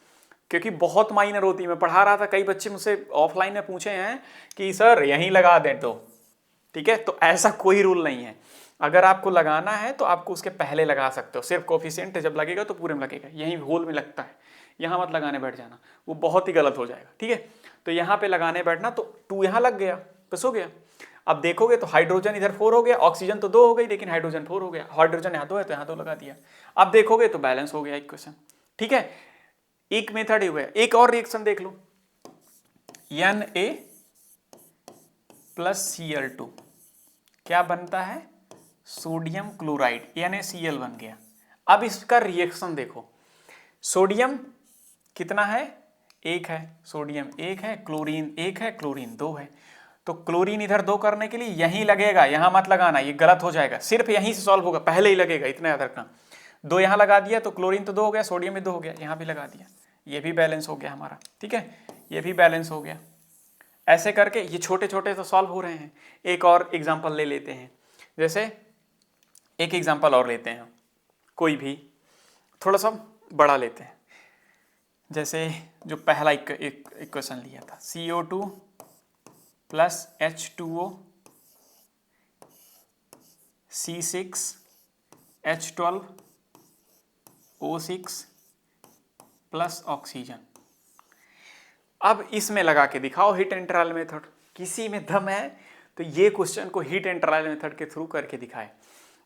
क्योंकि बहुत माइनर होती है। मैं पढ़ा रहा था, कई बच्चे मुझसे ऑफलाइन में पूछे हैं कि सर यहीं लगा दें तो। ठीक है, तो ऐसा कोई रूल नहीं है, अगर आपको लगाना है तो आपको उसके पहले लगा सकते हो। सिर्फ कोफिशिएंट जब लगेगा तो पूरे में लगेगा, यहीं होल में लगता है, यहाँ मत लगाने बैठ जाना, वो बहुत ही गलत हो जाएगा। ठीक है, तो यहाँ पे लगाने बैठना, तो 2 यहाँ लग गया, बस हो गया। अब देखोगे तो हाइड्रोजन इधर 4 हो गया, ऑक्सीजन तो 2 हो गई, लेकिन हाइड्रोजन 4 हो गया, हाइड्रोजन यहाँ 2 है तो यहाँ 2 लगा दिया। अब देखोगे तो बैलेंस हो गया इक्वेशन। ठीक है, एक मेथड ही हुआ है। एक और रिएक्शन देख लो, Na प्लस Cl2 क्या बनता है, सोडियम क्लोराइड, NaCl बन गया। अब इसका रिएक्शन देखो, सोडियम कितना है, 1 है, सोडियम 1 है, क्लोरीन 1 है, क्लोरीन 2 है। तो क्लोरीन इधर 2 करने के लिए यहीं लगेगा, यहां मत लगाना, ये गलत हो जाएगा, सिर्फ यहीं से सॉल्व होगा, पहले ही लगेगा, इतना याद रखना। 2 यहां लगा दिया तो क्लोरीन तो 2 हो गया, सोडियम भी 2 हो गया, यहां भी लगा दिया, ये भी बैलेंस हो गया हमारा। ठीक है, ये भी बैलेंस हो गया। ऐसे करके ये छोटे छोटे तो सॉल्व हो रहे हैं। एक और एग्जाम्पल ले लेते हैं, जैसे एक एग्जाम्पल और लेते हैं, कोई भी थोड़ा सा बड़ा लेते हैं। जैसे जो पहला इक्वेशन लिया था, CO2 plus H2O C6H12O6 plus oxygen. अब इसमें लगा के दिखाओ हीट एंड ट्रायल मेथड, किसी में दम है तो ये क्वेश्चन को हीट एंड ट्रायल मेथड के थ्रू करके दिखाए।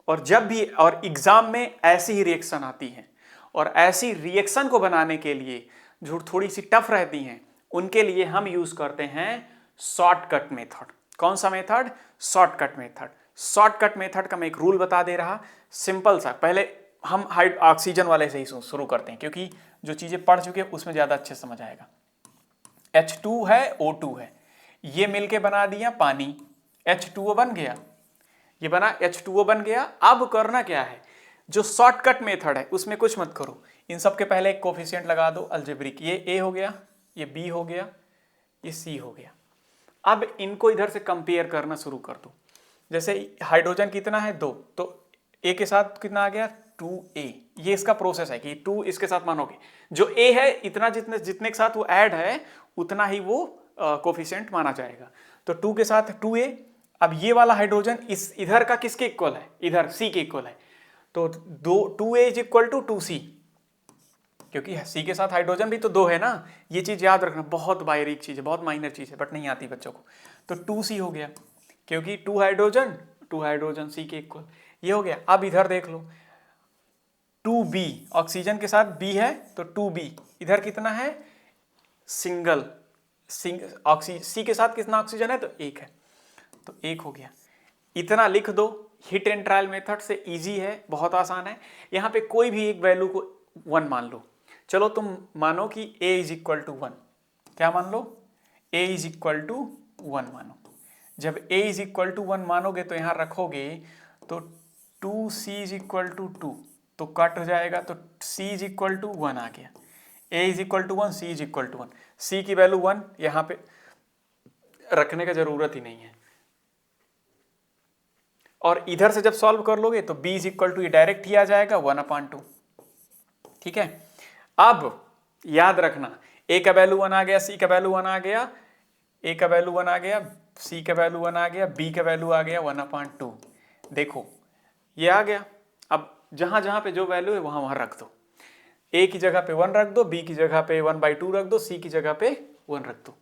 और जब भी और एग्जाम में ऐसी ही रिएक्शन आती है, और ऐसी रिएक्शन को बनाने के लिए जो थोड़ी सी टफ रहती हैं, उनके लिए हम यूज करते हैं शॉर्टकट मेथड। कौन सा method, shortcut method. Shortcut method का मैं एक रूल बता दे रहा, सिंपल सा। पहले हम ऑक्सीजन वाले से ही शुरू करते हैं, क्योंकि जो चीजें पढ़ चुके हैं उसमें ज्यादा अच्छे समझ आएगा। H2 है, O2 है, ये मिलके बना दिया पानी, H2O बन गया, ये बना H2O बन गया। अब करना क्या है, जो शॉर्टकट मेथड है उसमें कुछ मत करो, इन सब के पहले एक कोफिशिएंट लगा दो अलजेब्रिक, ये A हो गया, ये बी हो गया, ये सी हो गया। अब इनको इधर से कंपेयर करना शुरू कर दो। जैसे हाइड्रोजन कितना है 2, तो ए के साथ कितना आ गया 2a। ये इसका प्रोसेस है कि 2 इसके साथ मानोगे, जो a है इतना जितने के साथ वो ऐड है उतना ही वो कोफिशिएंट माना जाएगा। तो 2 के साथ 2a। अब ये वाला हाइड्रोजन इस इधर का किसके इक्वल है, इधर c के इक्वल है। तो 2a is equal to 2c, क्योंकि c के साथ हाइड्रोजन भी तो 2 है ना। ये चीज याद रखना, बहुत बारीक चीज है, बहुत माइनर चीज है, बट नहीं आती बच्चों को। तो 2c हो गया, क्योंकि 2 हाइड्रोजन c के इक्वल, ये हो गया। अब इधर देख लो 2b, ऑक्सीजन के साथ b है तो 2b, इधर कितना है सिंगल सी के साथ कितना ऑक्सीजन है तो 1 है, तो 1 हो गया। इतना लिख दो। हिट एंड ट्रायल मेथड से इजी है, बहुत आसान है। यहाँ पे कोई भी एक वैल्यू को 1 मान लो। चलो तुम मानो कि a इज इक्वल टू 1, क्या मान लो, a इज इक्वल टू 1 मानो। जब a इज इक्वल टू 1 मानोगे तो यहाँ रखोगे तो 2c इज इक्वल टू 2, तो कट हो जाएगा, तो c इज इक्वल टू 1 आ गया। a is equal to 1, c is equal to 1, c की वैल्यू 1 यहाँ पे रखने का जरूरत ही नहीं है। और इधर से जब सॉल्व कर लोगे तो b इज इक्वल टू, ये डायरेक्ट ही आ जाएगा 1/2। ठीक है। अब याद रखना, a का वैल्यू 1 आ गया, c का वैल्यू 1 आ गया, a का वैल्यू 1 आ गया, c का वैल्यू 1 आ गया, b का वैल्यू आ गया 1/2। देखो ये आ गया। अब जहां जहां पे जो वैल्यू है वहां वहां रख दो। a की जगह पे 1 रख दो, b की जगह पे 1/2 रख दो, c की जगह पे 1 रख दो,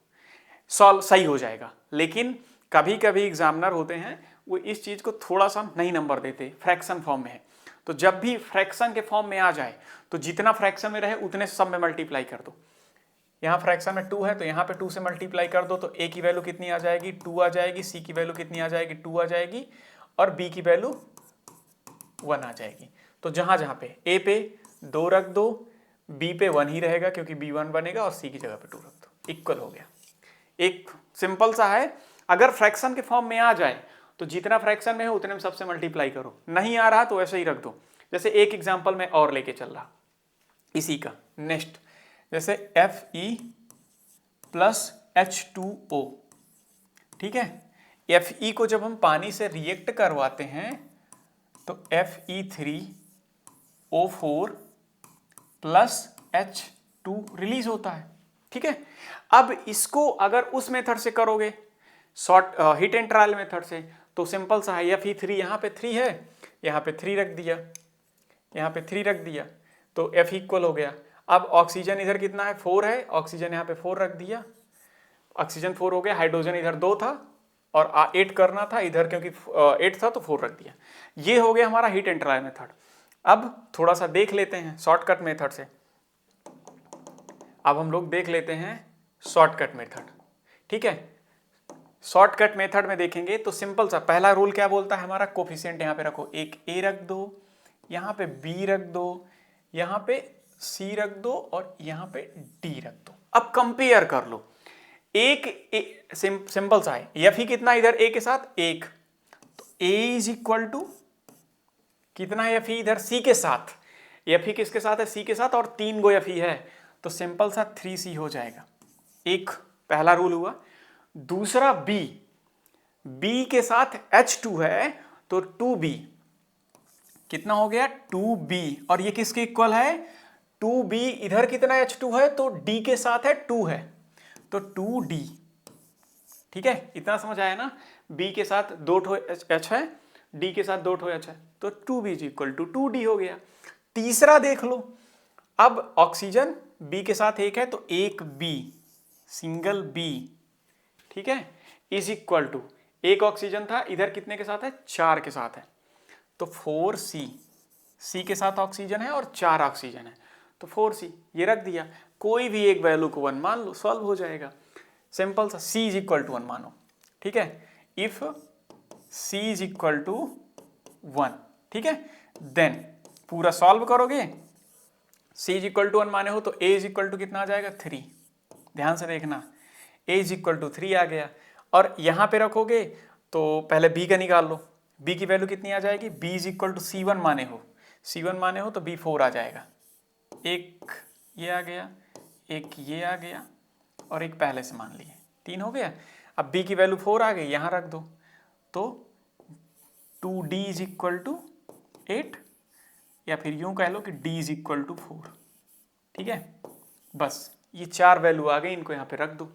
सॉल्व सही हो जाएगा। लेकिन कभी कभी एग्जामिनर होते हैं वो इस चीज को थोड़ा सा नहीं नंबर देते, फ्रैक्शन फॉर्म में है। तो जब भी फ्रैक्शन के फॉर्म में आ जाए तो जितना फ्रैक्शन में रहे उतने सब में मल्टीप्लाई कर दो। यहाँ फ्रैक्शन में 2 है तो यहाँ पे 2 से मल्टीप्लाई कर दो, तो a की वैल्यू कितनी आ जाएगी 2 आ जाएगी, c की वैल्यू कितनी आ जाएगी 2 आ जाएगी, और b की वैल्यू 1 आ जाएगी। तो जहां जहां पे a पे 2 रख दो, b पे 1 ही रहेगा क्योंकि b 1 बनेगा, और c की जगह पे 2 रख दो, इक्वल हो गया। एक सिंपल सा है। अगर फ्रैक्शन के फॉर्म में आ जाए तो जितना फ्रैक्शन में है उतने में सबसे मल्टीप्लाई करो, नहीं आ रहा तो ऐसे ही रख दो। जैसे एक एग्जांपल में और लेके चल रहा इसी का नेक्स्ट, जैसे Fe प्लस H2O। ठीक है, Fe को जब हम पानी से रिएक्ट करवाते हैं तो Fe3O4 प्लस H2 रिलीज होता है। ठीक है। अब इसको अगर उस मेथड से करोगे, हिट एंड ट्रायल मेथड से, तो सिंपल सा है। Fe3 यहाँ पे 3 है, यहाँ पे 3 रख दिया, यहाँ पे 3 रख दिया, तो F इक्वल हो गया। अब ऑक्सीजन इधर कितना है 4 है, ऑक्सीजन यहाँ पे 4 रख दिया, ऑक्सीजन 4 हो गया। हाइड्रोजन इधर 2 था और 8 करना था इधर, क्योंकि 8 था तो 4 रख दिया। ये हो गया हमारा हिट एंड ट्रायल मेथड। अब थोड़ा सा देख लेते हैं शॉर्टकट मेथड से। अब हम लोग देख लेते हैं शॉर्टकट मेथड। ठीक है, शॉर्टकट मेथड में देखेंगे तो सिंपल सा पहला रूल क्या बोलता है हमारा, कोफिशिएंट यहाँ पे रखो, एक a रख दो, यहाँ पे b रख दो, यहाँ पे c रख दो, और यहाँ पे d रख दो। अब कंपेयर कर लो, सिंपल सा है। F ही कितना इधर a के साथ 1, तो a इज इक्वल टू कितना है F इधर c के साथ, F ही किसके साथ है c के साथ, और 3 गो F है, तो सिंपल सा 3c हो जाएगा। एक पहला रूल हुआ। दूसरा b के साथ H2 है तो 2b कितना हो गया 2b, और ये किसके इक्वल है 2b, इधर कितना H2 है तो d के साथ है 2 है तो 2d। ठीक है, इतना समझ आया ना। b के साथ 2 H है, d के साथ 2 H है, तो 2b is equal to 2d हो गया। तीसरा देख लो, अब ऑक्सीजन b के साथ 1 है तो 1b, सिंगल b, ठीक है, इज इक्वल टू, एक ऑक्सीजन था इधर कितने के साथ है 4 के साथ है, तो 4c, c के साथ ऑक्सीजन है और 4 ऑक्सीजन है तो 4c, ये रख दिया। कोई भी एक वैल्यू को 1 मान लो, सॉल्व हो जाएगा। सिंपल सा, c इज इक्वल टू 1 मानो। ठीक है, if c is equal to 1, ठीक है, देन पूरा सॉल्व करोगे, c इज इक्वल टू 1 माने हो तो a इज इक्वल टू कितना आ जाएगा 3। ध्यान से देखना, a इज इक्वल टू 3 आ गया, और यहां पे रखोगे तो पहले b का निकाल लो, b की वैल्यू कितनी आ जाएगी, b is equal to c1 माने हो तो b 4 आ जाएगा। एक ये आ गया, एक ये आ गया, और एक पहले से मान लिए, 3 हो गया। अब b की वैल्यू 4 आ गई, यहाँ रख दो, तो 2d इज इक्वल टू 8, या फिर यूं कह लो कि d इज इक्वल टू 4। ठीक है, बस ये 4 वैल्यू आ गई, इनको यहाँ पे रख दो,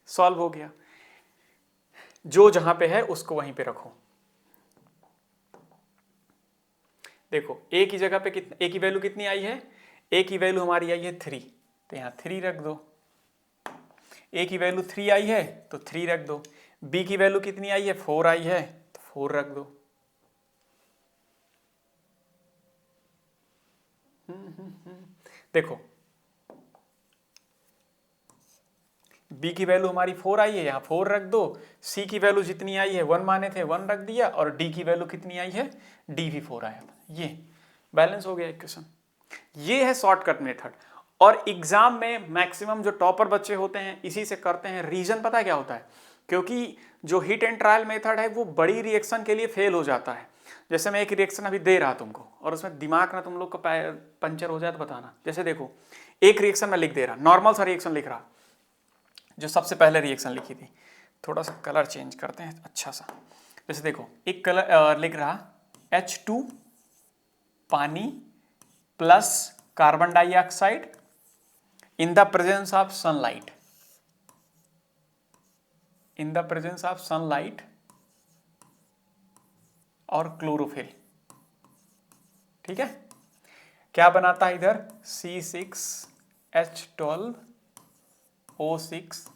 सॉल्व हो गया। जो जहां पे है उसको वहीं पे रखो। देखो a की जगह पे कितना, a की वैल्यू कितनी आई है, a की वैल्यू हमारी आई है 3, तो यहाँ 3 रख दो। a की वैल्यू 3 आई है तो 3 रख दो। b की वैल्यू कितनी आई है, 4 आई है, तो 4 रख दो। देखो b की वैल्यू हमारी 4 आई है, यहाँ 4 रख दो। c की वैल्यू जितनी आई है 1 माने थे, 1 रख दिया, और d की वैल्यू कितनी आई है, d भी 4 आया। ये बैलेंस हो गया इक्वेशन। ये है शॉर्टकट मेथड। और एग्जाम में मैक्सिमम जो टॉपर बच्चे होते हैं इसी से करते हैं। रीजन पता है क्या होता है, क्योंकि जो हिट एंड ट्रायल मेथड है वो बड़ी रिएक्शन के लिए फेल हो जाता है। जैसे मैं एक रिएक्शन अभी दे रहा तुमको, और उसमें दिमाग ना तुम लोग का पंचर हो जाए तो बताना। जैसे देखो, एक रिएक्शन मैं लिख दे रहा, नॉर्मल सा रिएक्शन लिख रहा, जो सबसे पहले रिएक्शन लिखी थी। थोड़ा सा कलर चेंज करते हैं अच्छा सा। जैसे देखो, एक कलर लिख रहा H2 पानी plus carbon dioxide in the presence of sunlight, in the presence of sunlight और क्लोरोफिल। ठीक है, क्या बनाता है इधर, C6H12O6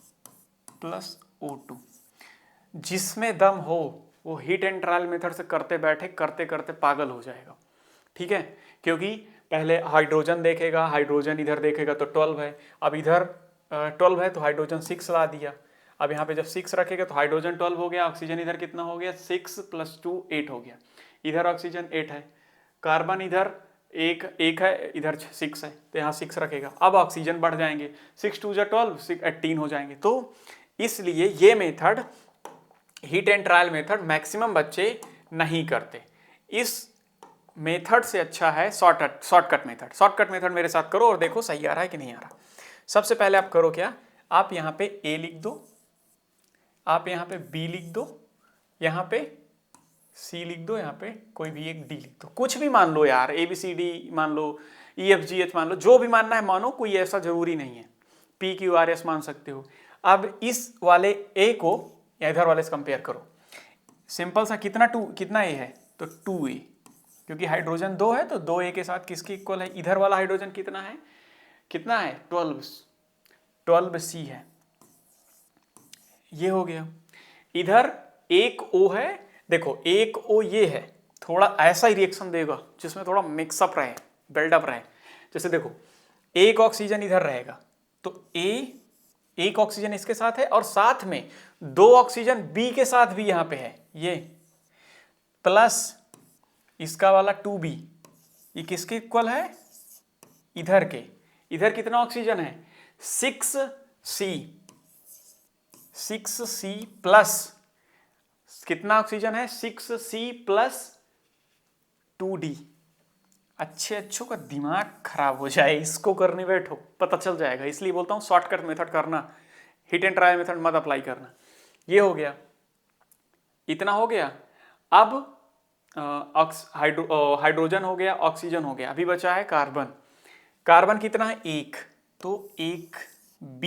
प्लस O2। जिसमें दम हो वो हिट एंड ट्रायल मेथड से करते बैठे, करते करते पागल हो जाएगा। ठीक है, क्योंकि पहले हाइड्रोजन देखेगा, हाइड्रोजन इधर देखेगा तो 12 है, अब इधर 12 है तो हाइड्रोजन 6 ला दिया। अब यहाँ पे जब 6 रखेगा तो हाइड्रोजन 12 हो गया, ऑक्सीजन इधर कितना हो गया, 6 + 2 8 हो गया। इधर ऑक्सीजन 8 है, कार्बन इधर एक है, इधर 6 है, तो यहाँ 6 रखेगा। अब ऑक्सीजन बढ़ जाएंगे, 6 × 2 = 12, 18 हो जाएंगे। तो इसलिए ये method, hit and trial method, maximum बच्चे नहीं करते। इस मेथड से अच्छा है शॉर्टकट मेथड। शॉर्टकट मेथड मेरे साथ करो और देखो सही आ रहा है कि नहीं आ रहा। सबसे पहले आप करो क्या, आप यहाँ पे A लिख दो, आप यहाँ पे B लिख दो, यहाँ पे C लिख दो, यहाँ पे कोई भी एक D लिख दो। कुछ भी मान लो यार, ABCD मान लो, EFGH मान लो, जो भी मानना है मानो, कोई ऐसा जरूरी नहीं है। PQRS मान सकते हो। अब इस वाले A को या इधर वाले से कंपेयर करो। सिंपल सा, कितना A है, तो 2A, क्योंकि हाइड्रोजन 2 है तो 2A के साथ किसके इक्वल है, इधर वाला हाइड्रोजन कितना है, 12C है। ये हो गया। इधर एक O है, देखो एक O ये है, थोड़ा ऐसा ही रिएक्शन देगा जिसमें थोड़ा मिक्सअप रहे, बिल्डअप रहे। जैसे देखो, एक ऑक्सीजन इधर रहेगा तो एक ऑक्सीजन इसके साथ है, और साथ में 2 ऑक्सीजन B के साथ भी यहाँ पे है, ये प्लस इसका वाला 2B, ये किसके इक्वल है, इधर के। इधर कितना ऑक्सीजन है, 6C प्लस कितना ऑक्सीजन है, 6C प्लस 2D। अच्छों का दिमाग खराब हो जाए, इसको करने बैठो पता चल जाएगा। इसलिए बोलता हूँ शॉर्टकट मेथड करना, हिट एंड ट्रायल मेथड मत अप्लाई करना। ये हो गया, इतना हो गया। अब हाइड्रोजन हो गया, ऑक्सीजन हो गया, अभी बचा है कार्बन। कार्बन कितना है, 1, तो 1B,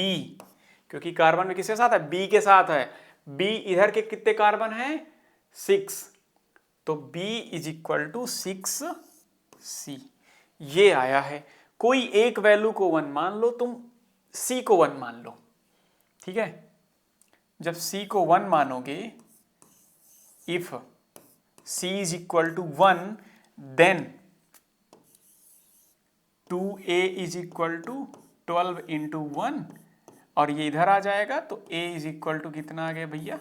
क्योंकि कार्बन में किसके साथ है, B के साथ है। B इधर के कितने कार्बन है, 6, तो B = 6C। ये आया है। कोई एक वैल्यू को 1 मान लो, तुम C को 1 मान लो। ठीक है, जब C को 1 मानोगे, इफ C = 1, then 2A = 12 × 1, और ये इधर आ जाएगा तो A = कितना आ गया भैया,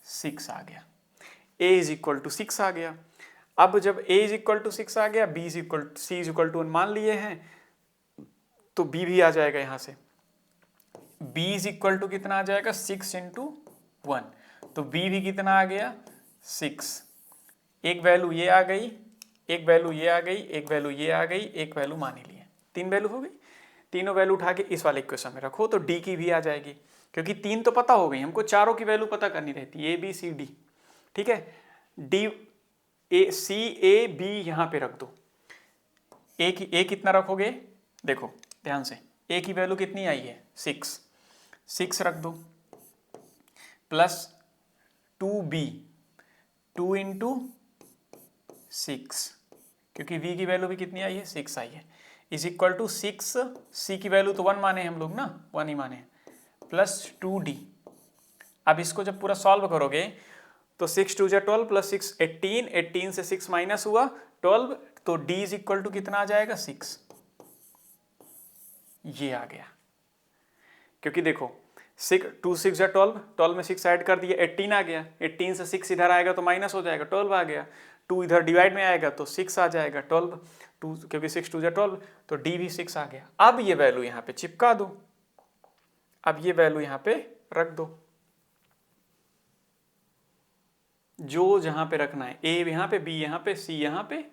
6 आ गया। A = 6 आ गया। अब जब A = 6 आ गया, C = 1 मान लिए हैं, तो B भी आ जाएगा यहाँ से। B = कितना आ जाएगा, 6 × 1, तो B भी कितना आ गया, 6। एक वैल्यू ये आ गई, एक वैल्यू ये आ गई, एक वैल्यू ये आ गई, एक वैल्यू मान ही लिए, 3 वैल्यू हो गई। तीनों वैल्यू उठा के इस वाले इक्वेशन में रखो तो डी की भी आ जाएगी, क्योंकि 3 तो पता हो गई, हमको चारों की वैल्यू पता करनी रहती है, ए बी सी डी। ठीक है, D A C A B यहाँ पे रख दो। ए कितना रखोगे, देखो ध्यान से, ए की वैल्यू कितनी आई है 6 रख दो, प्लस 2b 2 इंटू 6, क्योंकि v की वैल्यू भी कितनी आई है 6 आई है, इज इक्वल टू 6, c की वैल्यू तो 1 माने हम लोग ना, 1 ही माने, प्लस 2d। अब इसको जब पूरा सॉल्व करोगे तो 6 2 12 प्लस 6 18, 18 से 6 माइनस हुआ 12, तो d इज इक्वल टू कितना आ जाएगा 6, ये आ गया। क्योंकि देखो 2 6 12, 12 में 6 ऐड कर दिया 18 आ गया, 18 से 6 इधर आएगा तो माइनस हो जाएगा 12 आ गया, 2 इधर डिवाइड में आएगा तो 6 आ जाएगा 12, 2 क्योंकि 6 2 12, तो d भी 6 आ गया। अब ये वैल्यू यहाँ पे चिपका दो, अब ये वैल्यू यहाँ पे रख दो, जो जहां पे रखना है, a यहाँ पे, b यहाँ पे, c यहाँ पे,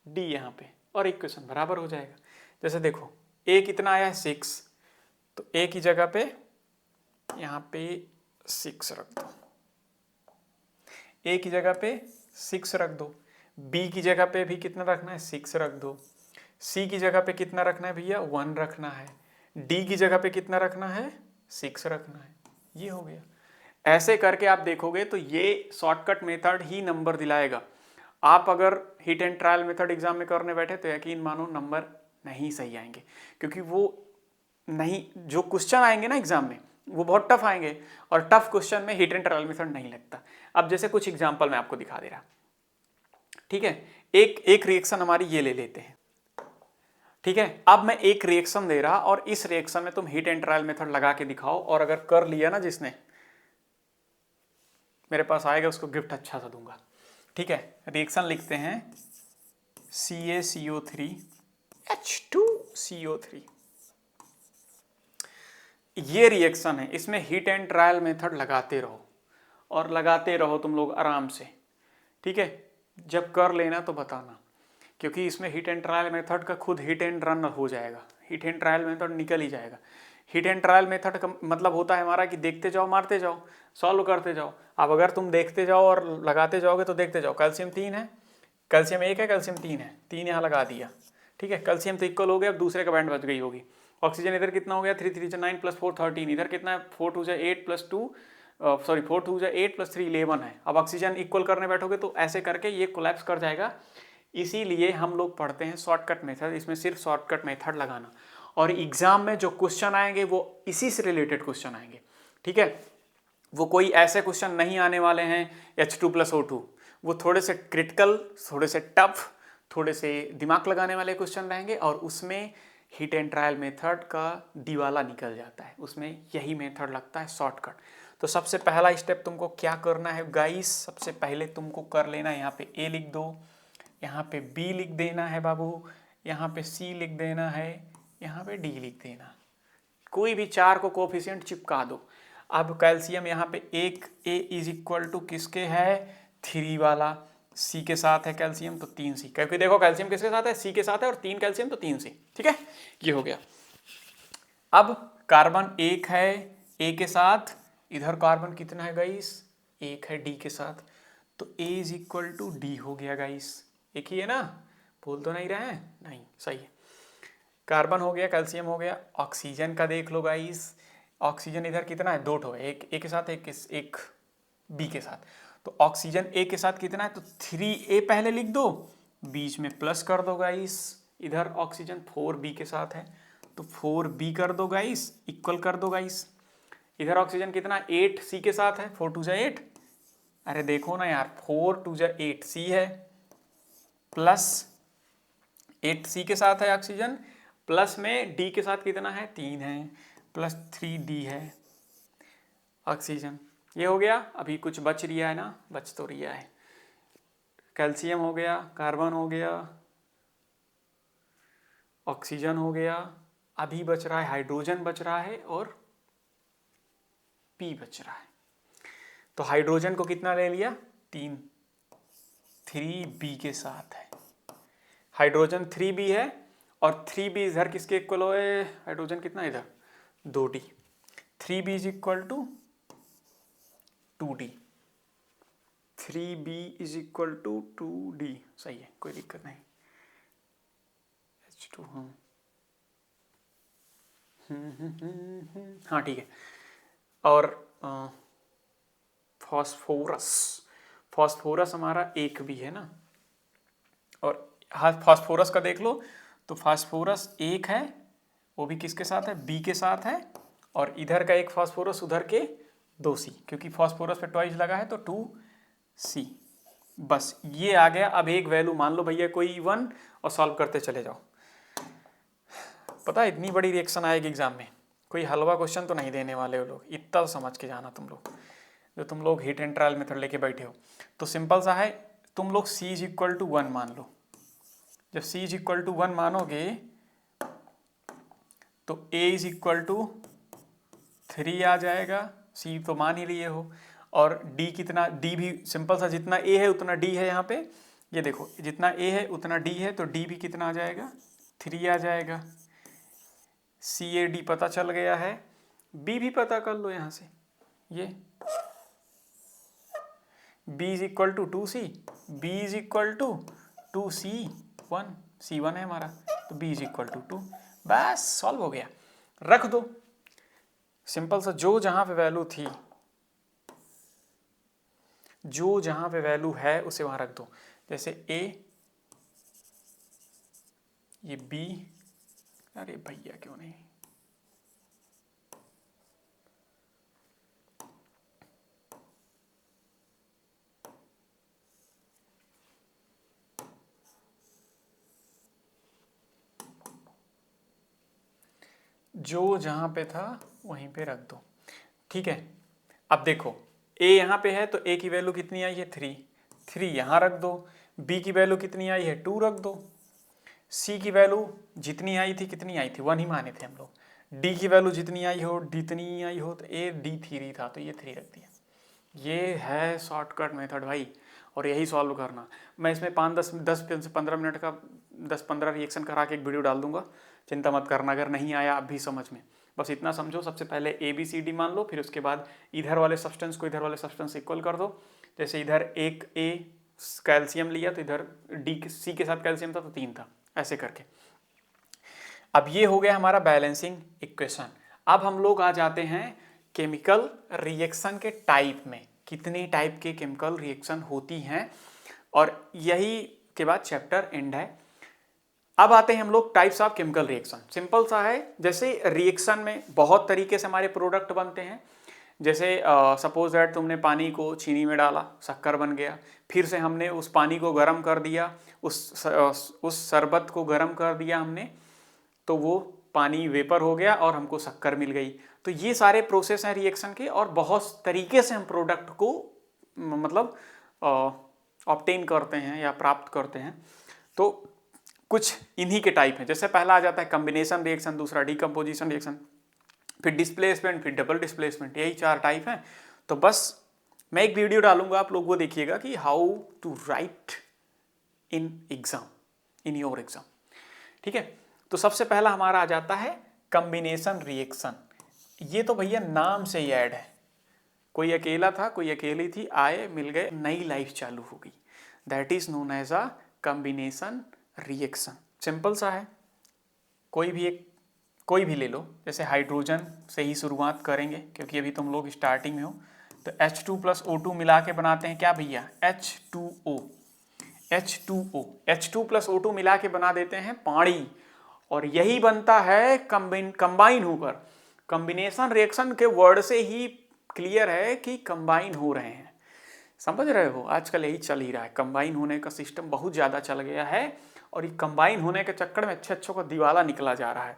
d यहाँ पे, और इक्वेशन बराबर हो जाएगा। जैसे देखो a कितना आया है 6, तो a की जगह पे यहाँ पे 6 रख दो, a की जगह पे 6 रख दो, b की जगह पे भी कितना रखना है 6 रख दो, c की जगह पे कितना रखना है भैया 1 रखना है, d की जगह पे कितना रखना है 6 रखना है, ये हो गया। ऐसे करके आप देखोगे तो ये शॉर्टकट मेथड ही नंबर दिलाएगा। आप अगर hit and trial method exam में करने बैठे तो यकीन मानो नंबर नहीं सही आएंगे, क्योंकि वो नहीं, जो क्वेश्चन आएंगे ना एग्जाम में वो बहुत टफ आएंगे, और टफ क्वेश्चन में हिट एंड ट्रायल मेथड नहीं लगता। अब जैसे कुछ एग्जाम्पल मैं आपको दिखा दे रहा, ठीक है, एक रिएक्शन हमारी ये ले लेते हैं, ठीक है। अब मैं एक रिएक्शन दे रहा और इस रिएक्शन में तुम हिट एंड ट्रायल मेथड लगा के दिखाओ, और अगर कर लिया ना जिसने, मेरे पास आएगा उसको गिफ्ट अच्छा सा दूंगा। ठीक है, रिएक्शन लिखते हैं CaCO3 H2CO3, ये रिएक्शन है, इसमें हीट एंड ट्रायल मेथड लगाते रहो और लगाते रहो तुम लोग आराम से। ठीक है, जब कर लेना तो बताना, क्योंकि इसमें हीट एंड ट्रायल मेथड का खुद हिट एंड रन हो जाएगा, हिट एंड ट्रायल मेथड निकल ही जाएगा। हिट एंड ट्रायल मेथड का मतलब होता है हमारा कि देखते जाओ, मारते जाओ, सॉल्व करते जाओ। अब अगर तुम देखते जाओ और लगाते जाओगे तो देखते जाओ, कैल्शियम 3 है, कैल्शियम 1 है, कैल्शियम 3 है, 3 यहाँ लगा दिया। ठीक है, कैल्शियम तो इक्वल हो गया, अब दूसरे का बैंड बच गई होगी। ऑक्सीजन इधर कितना हो गया 3 3 9 प्लस 4 13, इधर कितना है 4 2 8 प्लस 2 सॉरी 4 2 8 प्लस 3 11 है। अब ऑक्सीजन इक्वल करने बैठोगे तो ऐसे करके ये कोलैप्स कर जाएगा। इसीलिए हम लोग पढ़ते हैं शॉर्टकट मेथड, इसमें सिर्फ शॉर्टकट मेथड लगाना, और एग्जाम में जो क्वेश्चन आएंगे वो इसी से रिलेटेड क्वेश्चन आएंगे। ठीक है, वो कोई ऐसे क्वेश्चन नहीं आने वाले हैं H2 + O2, वो थोड़े से क्रिटिकल, थोड़े से टफ, थोड़े से दिमाग लगाने वाले क्वेश्चन रहेंगे, और उसमें हिट एंड ट्रायल मेथड का दिवाला निकल जाता है, उसमें यही मेथड लगता है शॉर्टकट। तो सबसे पहला स्टेप तुमको क्या करना है गाइस, सबसे पहले तुमको कर लेना है, यहाँ पे A लिख दो, यहाँ पे B लिख देना है बाबू, यहाँ पे C लिख देना है, यहाँ पे D लिख देना, कोई भी 4 को कोफिशिएंट चिपका दो। अब कैल्शियम यहाँ पे एक A इज इक्वल टू किसके है 3 वाला, C के साथ है कैल्शियम तो 3C, क्योंकि देखो कैल्शियम किसके साथ है C के साथ है, और 3 कैल्शियम तो 3C। ठीक है, ये हो गया। अब कार्बन 1 है A के साथ, इधर कार्बन कितना है गाइस 1 है D के साथ, तो A is equal to D हो गया गाइस, एक ही है ना, बोल तो नहीं रहे हैं, नहीं सही है। कार्बन हो गया, कैल्शियम हो गया, ऑक्सीजन का देख लो गाइस, ऑक्सीजन इधर कितना है 2 ठो है, एक ए के साथ एक बी के साथ, तो ऑक्सीजन ए के साथ कितना है तो 3A पहले लिख दो, बीच में प्लस कर दो गाइस, इधर ऑक्सीजन 4B के साथ है तो 4B कर दो गाइस, इक्वल कर दो गाइस, इधर ऑक्सीजन कितना 8C के साथ है, 4 2 8, अरे देखो ना यार 4 2 8C है, प्लस 8C के साथ है ऑक्सीजन, प्लस में D के साथ कितना है 3 है, प्लस 3D है ऑक्सीजन, ये हो गया। अभी कुछ बच रिया है ना, बच तो रिया है, कैल्शियम हो गया, कार्बन हो गया, ऑक्सीजन हो गया, अभी बच रहा है हाइड्रोजन बच रहा है, और P बच रहा है। तो हाइड्रोजन को कितना ले लिया 3, 3B के साथ है, हाइड्रोजन 3B है, और 3b इधर किसके इक्वल हो, हाइड्रोजन कितना इधर 2d, 3b is equal to 2d, 3b is equal to 2d, सही है, कोई दिक्कत नहीं। H2 हाँ ठीक है। और फॉस्फोरस, फॉस्फोरस हमारा एक भी है ना, और हाँ फॉस्फोरस का देख लो तो फास्फोरस एक है, वो भी किसके साथ है, बी के साथ है, और इधर का एक फास्फोरस उधर के 2c, क्योंकि फास्फोरस पे ट्वाइस लगा है तो 2c, बस ये आ गया। अब एक वैल्यू मान लो भैया कोई 1 और सॉल्व करते चले जाओ। पता है इतनी बड़ी रिएक्शन आएगी एग्जाम में, कोई हलवा क्वेश्चन तो नहीं देने वाले हो लोग, इतना तो समझ के जाना तुम लोग, जो तुम लोग हिट एंड ट्रायल मेथड लेके बैठे हो। तो सिंपल सा है, तुम लोग c इज इक्वल टू 1 मान लो। जब c इज इक्वल टू 1 मानोगे तो a इज इक्वल टू 3 आ जाएगा, c तो मान ही लिए हो, और d कितना, d भी सिंपल सा जितना a है उतना d है यहाँ पे, ये देखो जितना a है उतना d है, तो d भी कितना आ जाएगा 3 आ जाएगा। CAD पता चल गया है, B भी पता कर लो यहाँ से, ये B is equal to 2C, B is equal to 2C1, C1 है हमारा, तो B इज इक्वल टू 2, बस सॉल्व हो गया। रख दो सिंपल सा, जो जहाँ पे वैल्यू थी, जो जहाँ पे वैल्यू है उसे वहाँ रख दो, जैसे A, ये B, अरे भैया क्यों नहीं, जो जहाँ पे था वहीं पे रख दो, ठीक है। अब देखो A यहाँ पे है तो A की वैल्यू कितनी आई है 3, 3 यहाँ रख दो, B की वैल्यू कितनी आई है 2 रख दो, C की वैल्यू जितनी आई थी, कितनी आई थी 1 ही माने थे हम लोग, D की वैल्यू जितनी आई हो, जितनी आई हो, तो A D 3 था तो ये 3 रख दिया। ये है शॉर्टकट मेथड भाई, और यही सॉल्व करना। मैं इसमें 5-10 से 15 मिनट का 10-15 रिएक्शन करा के एक वीडियो डाल दूंगा, चिंता मत करना अगर नहीं आया अब भी समझ में। बस इतना समझो, सबसे पहले ABCD मान लो, फिर उसके बाद इधर वाले सब्सटेंस को इधर वाले सब्सटेंस से इक्वल कर दो। जैसे इधर एक A कैल्शियम लिया तो इधर D C के साथ कैल्शियम था तो 3 था, ऐसे करके। अब ये हो गया हमारा बैलेंसिंग इक्वेशन। अब हम लोग आ जाते हैं केमिकल रिएक्शन के टाइप में, कितने टाइप के केमिकल रिएक्शन होती हैं, और यही के बाद चैप्टर एंड है। अब आते हैं हम लोग types of chemical reaction. Simple सा है, जैसे रिएक्शन में बहुत तरीके से हमारे प्रोडक्ट बनते हैं। जैसे सपोज दैट तुमने पानी को चीनी में डाला, शक्कर बन गया, फिर से हमने उस पानी को गर्म कर दिया, उस शरबत को गर्म कर दिया हमने, तो वो पानी वेपर हो गया और हमको शक्कर मिल गई। तो ये सारे प्रोसेस हैं रिएक्शन के, और बहुत तरीके से हम प्रोडक्ट को मतलब ऑब्टेन करते हैं या प्राप्त करते हैं। तो कुछ इन्हीं के टाइप हैं। जैसे पहला आ जाता है कॉम्बिनेशन रिएक्शन, दूसरा डिकम्पोजिशन रिएक्शन, फिर डिस्प्लेसमेंट, फिर डबल डिस्प्लेसमेंट, यही 4 टाइप हैं। तो बस मैं एक वीडियो डालूंगा, आप लोग वो देखिएगा कि how to write in exam, in your exam, ठीक है। तो सबसे पहला हमारा आ जाता है कॉम्बिनेशन रिएक्शन। ये तो भैया नाम से ही ऐड है, कोई अकेला था, कोई अकेली थी, आए मिल गए, नई लाइफ चालू हो गई। That is known as a combination reaction. Simple सा है, कोई भी ले लो, जैसे हाइड्रोजन से ही शुरुआत करेंगे क्योंकि अभी तुम लोग स्टार्टिंग में हो। तो H2 + O2 मिला के बनाते हैं क्या भैया, H2O, H2 + O2 मिला के बना देते हैं पानी, और यही बनता है कंबाइन होकर। कॉम्बिनेशन रिएक्शन के वर्ड से ही क्लियर है कि कंबाइन हो रहे हैं, समझ रहे हो। आजकल यही चल ही रहा है, कंबाइन होने का सिस्टम बहुत ज़्यादा चल गया है, और ये कंबाइन होने के चक्कर में अच्छे को दिवाला निकला जा रहा है,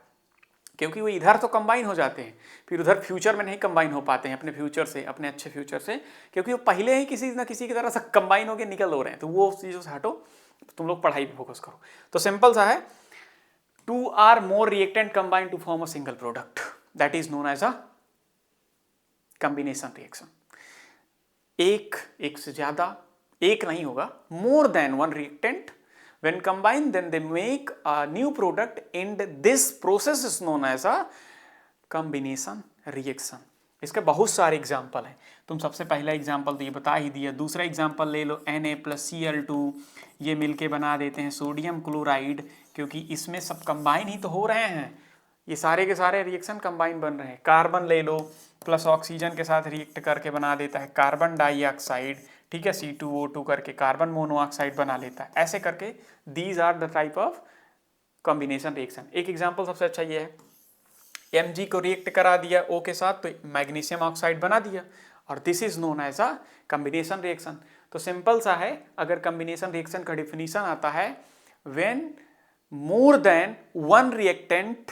क्योंकि वो इधर तो कंबाइन हो जाते हैं, फिर उधर फ्यूचर में नहीं कंबाइन हो पाते हैं अपने फ्यूचर से, अपने अच्छे फ्यूचर से, क्योंकि वो पहले ही किसी न किसी की तरह से कंबाइन होकर निकल हो रहे हैं। तो वो चीज़ों से हटो, तुम लोग पढ़ाई पे फोकस करो। तो सिंपल सा है, 2 or more reactant combine to form a single product, that is known as a combination reaction। एक से ज्यादा, एक नहीं होगा, मोर than one reactant When combined, then they make a new product, and this process is known as a combination reaction. इसके बहुत सारे एग्जाम्पल हैं, तुम सबसे पहला एग्जाम्पल तो ये बता ही दिया। दूसरा एग्जाम्पल ले लो Na+Cl2, ये मिलके बना देते हैं सोडियम क्लोराइड, क्योंकि इसमें सब कंबाइन ही तो हो रहे हैं, ये सारे के सारे रिएक्शन कंबाइन बन रहे हैं। कार्बन ले लो प्लस ऑक्सीजन के साथ रिएक्ट करके बना देता है कार्बन डाइऑक्साइड, ठीक है, C2O2 करके कार्बन मोनोऑक्साइड बना लेता है। ऐसे करके these are the type of combination reaction. एक एग्जाम्पल सबसे अच्छा ये है, Mg को रिएक्ट करा दिया O के साथ तो मैग्नीशियम ऑक्साइड बना दिया, और this is known as a combination reaction. तो सिंपल सा है, अगर कॉम्बिनेशन रिएक्शन का डिफिनीशन आता है when more than one reactant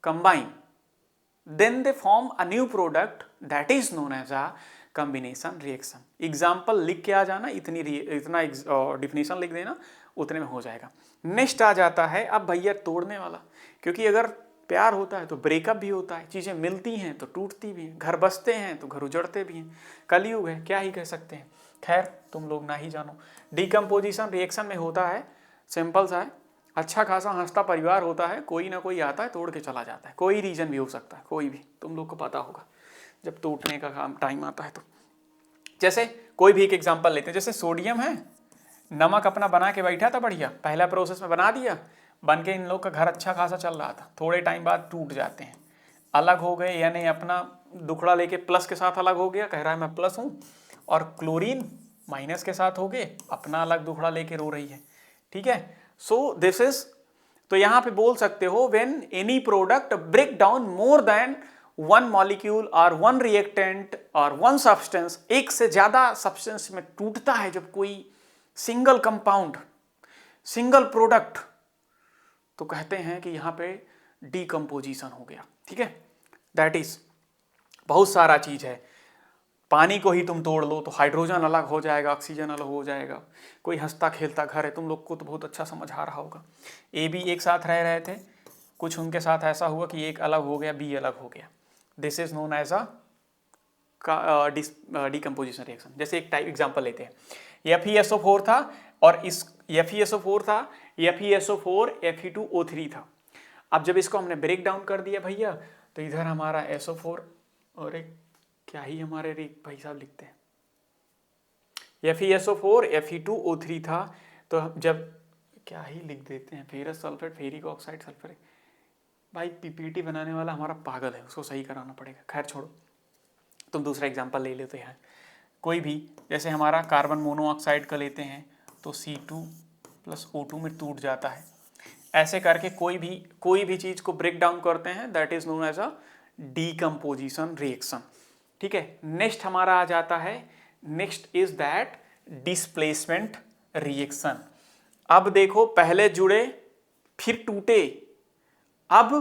combine then they form a new product that is known as a combination reaction. Example लिख के आ जाना, इतना डिफिनीशन लिख देना, उतने में हो जाएगा। नेक्स्ट आ जाता है अब भैया तोड़ने वाला, क्योंकि अगर प्यार होता है तो ब्रेकअप भी होता है, चीज़ें मिलती हैं तो टूटती भी हैं, घर बसते हैं तो घर उजड़ते भी हैं, कलयुग है, क्या ही कह सकते हैं। खैर तुम लोग ना ही जानो। डिकम्पोजिशन रिएक्शन में होता है, सिंपल सा है, अच्छा खासा हंसता परिवार होता है, कोई ना कोई आता है तोड़ के चला जाता है, कोई रीजन भी हो सकता है, कोई भी, तुम लोग को पता होगा जब टूटने का काम टाइम आता है तो। जैसे कोई भी एक एग्जांपल लेते हैं, जैसे सोडियम है, नमक अपना बना के बैठा था बढ़िया, पहला प्रोसेस में बना दिया, बन के इन लोग का घर अच्छा खासा चल रहा था, थोड़े टाइम बाद टूट जाते हैं, अलग हो गए, यानी अपना दुखड़ा लेके प्लस के साथ अलग हो गया, कह रहा है मैं प्लस हूँ, और क्लोरीन माइनस के साथ हो गए, अपना अलग दुखड़ा लेके रो रही है, ठीक है। सो दिस इज, तो यहां पे बोल सकते हो when any product break down more than one molecule और वन रिएक्टेंट और वन सब्सटेंस, एक से ज्यादा सब्सटेंस में टूटता है जब कोई सिंगल कंपाउंड, सिंगल प्रोडक्ट, तो कहते हैं कि यहां पे डीकंपोजिशन हो गया, ठीक है। दैट इज, बहुत सारा चीज है, पानी को ही तुम तोड़ लो तो हाइड्रोजन अलग हो जाएगा, ऑक्सीजन अलग हो जाएगा। कोई हंसता खेलता घर है, तुम लोग को तो बहुत अच्छा समझ आ रहा होगा। ए बी एक साथ रह रहे थे, कुछ उनके साथ ऐसा हुआ कि एक अलग हो गया, बी अलग हो गया, this is known as a decomposition reaction. जैसे एक टाइप एग्जांपल लेते हैं, FeSO4 था और इस FeSO4 था, FeSO4 Fe2O3 था। अब जब इसको हमने ब्रेक डाउन कर दिया भैया, तो इधर हमारा SO4 और एक क्या ही हमारे भाई साहब लिखते हैं, FeSO4 Fe2O3 था, तो जब क्या ही लिख देते हैं, ferrous sulphate, ferric oxide, sulphur, भाई पीपीटी बनाने वाला हमारा पागल है, उसको सही कराना पड़ेगा। खैर छोड़ो, तुम दूसरा एग्जांपल ले लेते हैं, कोई भी, जैसे हमारा कार्बन मोनोऑक्साइड का लेते हैं तो C2+O2 में टूट जाता है। ऐसे करके कोई भी चीज़ को ब्रेक डाउन करते हैं, that is known as a decomposition reaction, ठीक है। नेक्स्ट हमारा आ जाता है, next is that displacement reaction. अब देखो, पहले जुड़े फिर टूटे, अब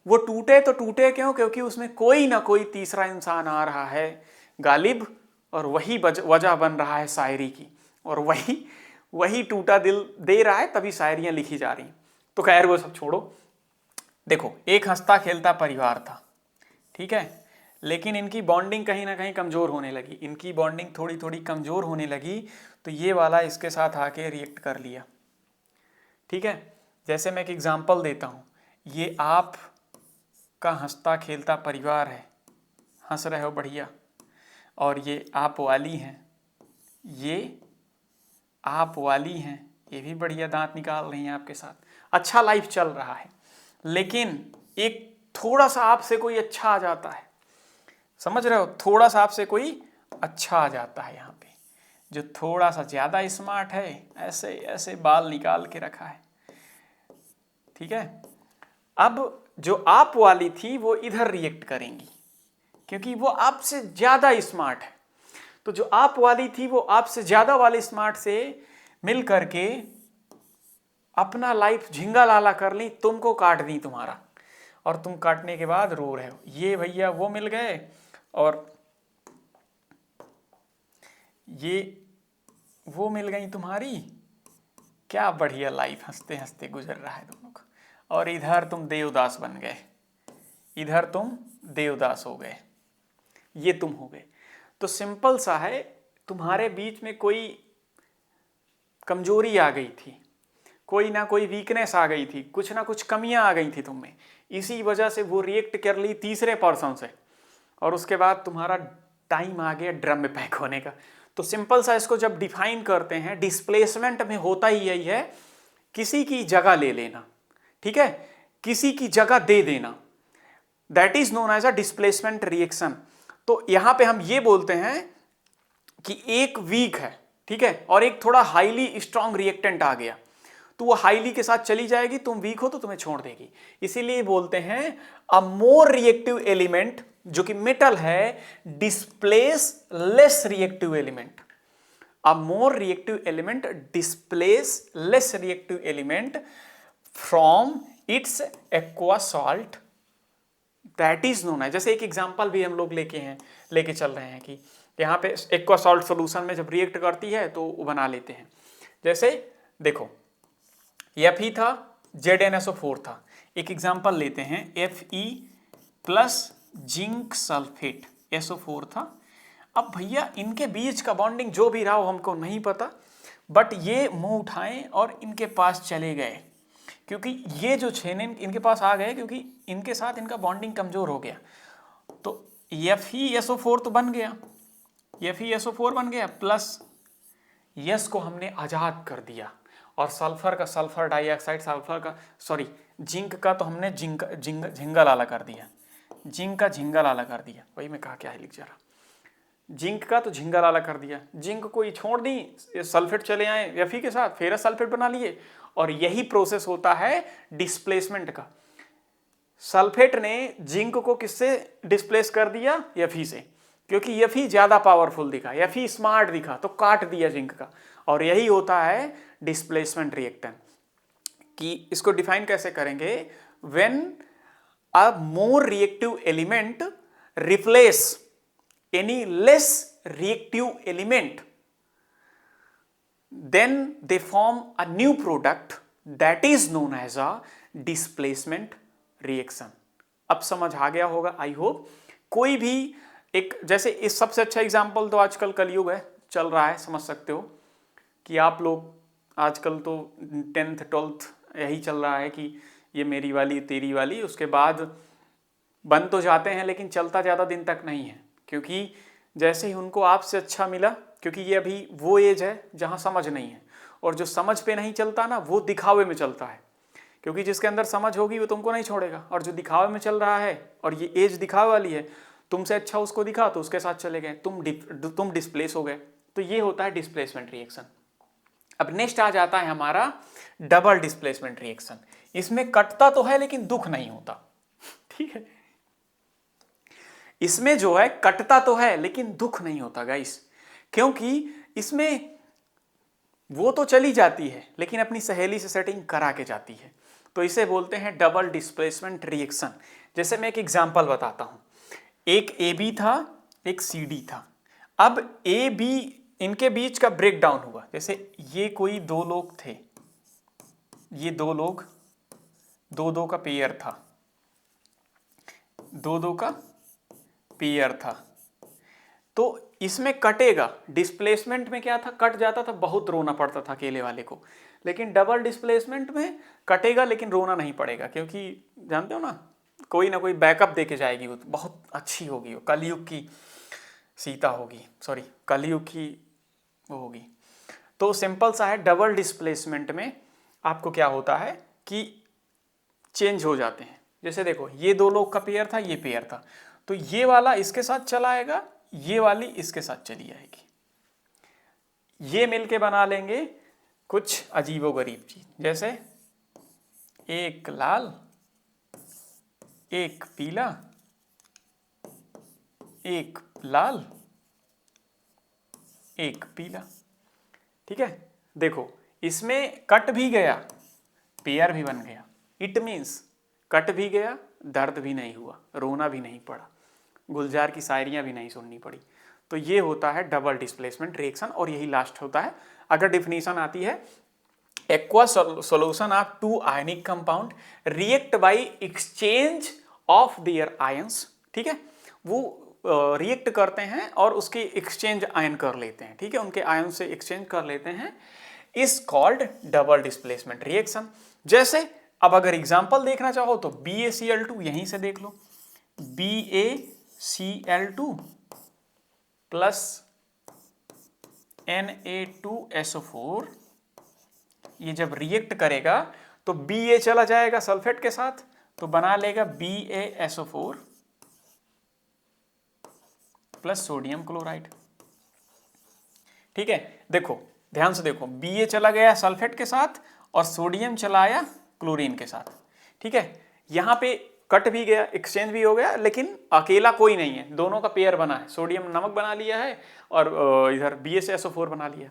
वो टूटे तो टूटे क्यों, क्योंकि उसमें कोई ना कोई तीसरा इंसान आ रहा है गालिब, और वही वजह बन रहा है शायरी की, और वही टूटा दिल दे रहा है, तभी शायरियां लिखी जा रही। तो खैर वो सब छोड़ो। देखो, एक हंसता खेलता परिवार था, ठीक है, लेकिन इनकी बॉन्डिंग कहीं ना कहीं कमज़ोर होने लगी, इनकी बॉन्डिंग थोड़ी थोड़ी कमज़ोर होने लगी, तो ये वाला इसके साथ आके रिएक्ट कर लिया, ठीक है। जैसे मैं एक एग्जांपल देता हूँ, ये आप का हंसता खेलता परिवार है, हंस रहे हो बढ़िया, और ये आप वाली हैं, ये आप वाली हैं, ये भी बढ़िया दांत निकाल रही हैं आपके साथ, अच्छा लाइफ चल रहा है। लेकिन एक थोड़ा सा आपसे कोई अच्छा आ जाता है, समझ रहे हो, थोड़ा सा आपसे कोई अच्छा आ जाता है यहाँ पे, जो थोड़ा सा ज्यादा स्मार्ट है, ऐसे ऐसे बाल निकाल के रखा है, ठीक है। अब जो आप वाली थी वो इधर रिएक्ट करेंगी, क्योंकि वो आपसे ज्यादा स्मार्ट है, तो जो आप वाली थी वो आपसे ज्यादा वाले स्मार्ट से मिल करके अपना लाइफ झिंगा लाला कर ली, तुमको काट दी तुम्हारा, और तुम काटने के बाद रो रहे हो, ये भैया वो मिल गए और ये वो मिल गई तुम्हारी, क्या बढ़िया लाइफ हंसते हंसते गुजर रहा है दोनों का, और इधर तुम देवदास बन गए, इधर तुम देवदास हो गए, ये तुम हो गए। तो सिंपल सा है, तुम्हारे बीच में कोई कमजोरी आ गई थी, कोई ना कोई वीकनेस आ गई थी, कुछ ना कुछ कमियां आ गई थी तुम में, इसी वजह से वो रिएक्ट कर ली तीसरे पर्सन से, और उसके बाद तुम्हारा टाइम आ गया ड्रम में पैक होने का। तो सिंपल सा इसको जब डिफाइन करते हैं, डिस्प्लेसमेंट में होता ही यही है, किसी की जगह ले लेना, ठीक है, किसी की जगह दे देना, that is known as a displacement reaction. तो यहां पे हम ये बोलते हैं कि एक वीक है, ठीक है, और एक थोड़ा हाईली स्ट्रांग रिएक्टेंट आ गया, तो वो हाईली के साथ चली जाएगी, तुम वीक हो तो तुम्हें छोड़ देगी। इसीलिए बोलते हैं अ मोर रिएक्टिव एलिमेंट, जो कि मेटल है, displace less reactive element. A more reactive element displace less reactive element from its aqua salt, that is known है। जैसे एक एग्जांपल भी हम लोग लेके चल रहे हैं कि यहाँ पे एक्वा सॉल्ट सोल्यूशन में जब रिएक्ट करती है तो वो बना लेते हैं। जैसे देखो Fe था, ZnSO4 था, एक एग्जांपल लेते हैं, Fe plus zinc sulphate SO4 था। अब भैया इनके बीच का बॉन्डिंग जो भी रहा हो हमको नहीं पता, बट ये मुंह उठाएं और इनके पास चले गए, क्योंकि ये जो छेने इनके पास आ गए, क्योंकि इनके साथ इनका बॉन्डिंग कमजोर हो गया। तो FeSO4 तो बन गया, FeSO4 बन गया, प्लस यस को हमने आजाद कर दिया, और सल्फर का सल्फर डाइऑक्साइड, सल्फर का सॉरी जिंक का तो हमने झिंगा लाला कर दिया, जिंक का झिंगा लाला कर दिया, वही मैं कहा क्या है लिख जरा, जिंक का तो झिंगा लाला कर दिया, जिंक को ही छोड़ दी, सल्फेट चले आए Fe के साथ, फेरस सल्फेट बना लिए, और यही प्रोसेस होता है डिस्प्लेसमेंट का। सल्फेट ने जिंक को किससे डिस्प्लेस कर दिया? Fe से, क्योंकि Fe ज्यादा पावरफुल दिखा, Fe स्मार्ट दिखा, तो काट दिया जिंक का, और यही होता है डिस्प्लेसमेंट रिएक्टेंट। कि इसको डिफाइन कैसे करेंगे? When a more reactive element replace any less reactive element, then they form a new product that is known as a displacement reaction। अब समझ आ गया होगा आई होप। कोई भी एक, जैसे इस सबसे अच्छा एग्जांपल तो आजकल कलयुग है, चल रहा है, समझ सकते हो कि आप लोग आजकल तो 10th 12th यही चल रहा है कि ये मेरी वाली तेरी वाली, उसके बाद बन तो जाते हैं लेकिन चलता ज़्यादा दिन तक नहीं है, क्योंकि जैसे ही उनको आपसे अच्छा मिला, क्योंकि ये अभी वो एज है जहाँ समझ नहीं है, और जो समझ पे नहीं चलता ना वो दिखावे में चलता है, क्योंकि जिसके अंदर समझ होगी वो तुमको नहीं छोड़ेगा, और जो दिखावे में चल रहा है और ये एज दिखावे वाली है, तुमसे अच्छा उसको दिखा तो उसके साथ चले गए, तुम डिस्प्लेस हो गए। तो ये होता है डिस्प्लेसमेंट रिएक्शन। अब नेक्स्ट आ जाता है हमारा डबल डिस्प्लेसमेंट रिएक्शन। इसमें कटता तो है लेकिन दुख नहीं होता, ठीक है, इसमें जो है कटता तो है लेकिन दुख नहीं होता गाइस, क्योंकि इसमें वो तो चली जाती है लेकिन अपनी सहेली से सेटिंग करा के जाती है, तो इसे बोलते हैं डबल डिस्प्लेसमेंट रिएक्शन। जैसे मैं एक एग्जांपल बताता हूं, एक AB था, एक CD था। अब AB इनके बीच का ब्रेक डाउन हुआ, जैसे ये कोई दो लोग थे, ये दो लोग, दो का पेयर था, दो का पेयर था, तो इसमें कटेगा। डिस्प्लेसमेंट में क्या था, कट जाता था, बहुत रोना पड़ता था अकेले वाले को, लेकिन डबल डिस्प्लेसमेंट में कटेगा लेकिन रोना नहीं पड़ेगा, क्योंकि जानते हो ना कोई बैकअप देके जाएगी, वो बहुत अच्छी होगी, वो कलयुग की सीता होगी, सॉरी कलयुग की वो होगी। तो सिंपल सा है, डबल डिस्प्लेसमेंट में आपको क्या होता है कि चेंज हो जाते हैं। जैसे देखो ये दो लोग का पेयर था, ये पेयर था, तो ये वाला इसके साथ चला आएगा, ये वाली इसके साथ चली आएगी, ये मिलके बना लेंगे कुछ अजीबोगरीब चीज, जैसे एक लाल, एक पीला, एक लाल, एक पीला, ठीक है। देखो इसमें कट भी गया, पेयर भी बन गया, इट मीन्स कट भी गया, दर्द भी नहीं हुआ, रोना भी नहीं पड़ा, गुलजार की शायरियां भी नहीं सुननी पड़ी। तो ये होता है डबल डिस्प्लेसमेंट रिएक्शन, और यही लास्ट होता है। अगर डिफिनीशन आती है, aqua solution of two ionic compound react by exchange of their ions, ठीक है, वो रिएक्ट करते हैं और उसके एक्सचेंज आयन कर लेते हैं, ठीक है, उनके आयन से एक्सचेंज कर लेते हैं is called double displacement reaction. जैसे अब अगर एग्जांपल देखना चाहो तो BaCl2 यहीं से देख लो, BaCl2 प्लस Na2SO4 ये जब रिएक्ट करेगा तो Ba चला जाएगा सल्फेट के साथ तो बना लेगा BaSO4 प्लस सोडियम क्लोराइड। ठीक है, देखो ध्यान से देखो, Ba चला गया सल्फेट के साथ और सोडियम चला आया क्लोरीन के साथ। ठीक है, यहाँ पे कट भी गया, एक्सचेंज भी हो गया, लेकिन अकेला कोई नहीं है, दोनों का पेयर बना है, सोडियम नमक बना लिया है और इधर BaSO4 बना लिया।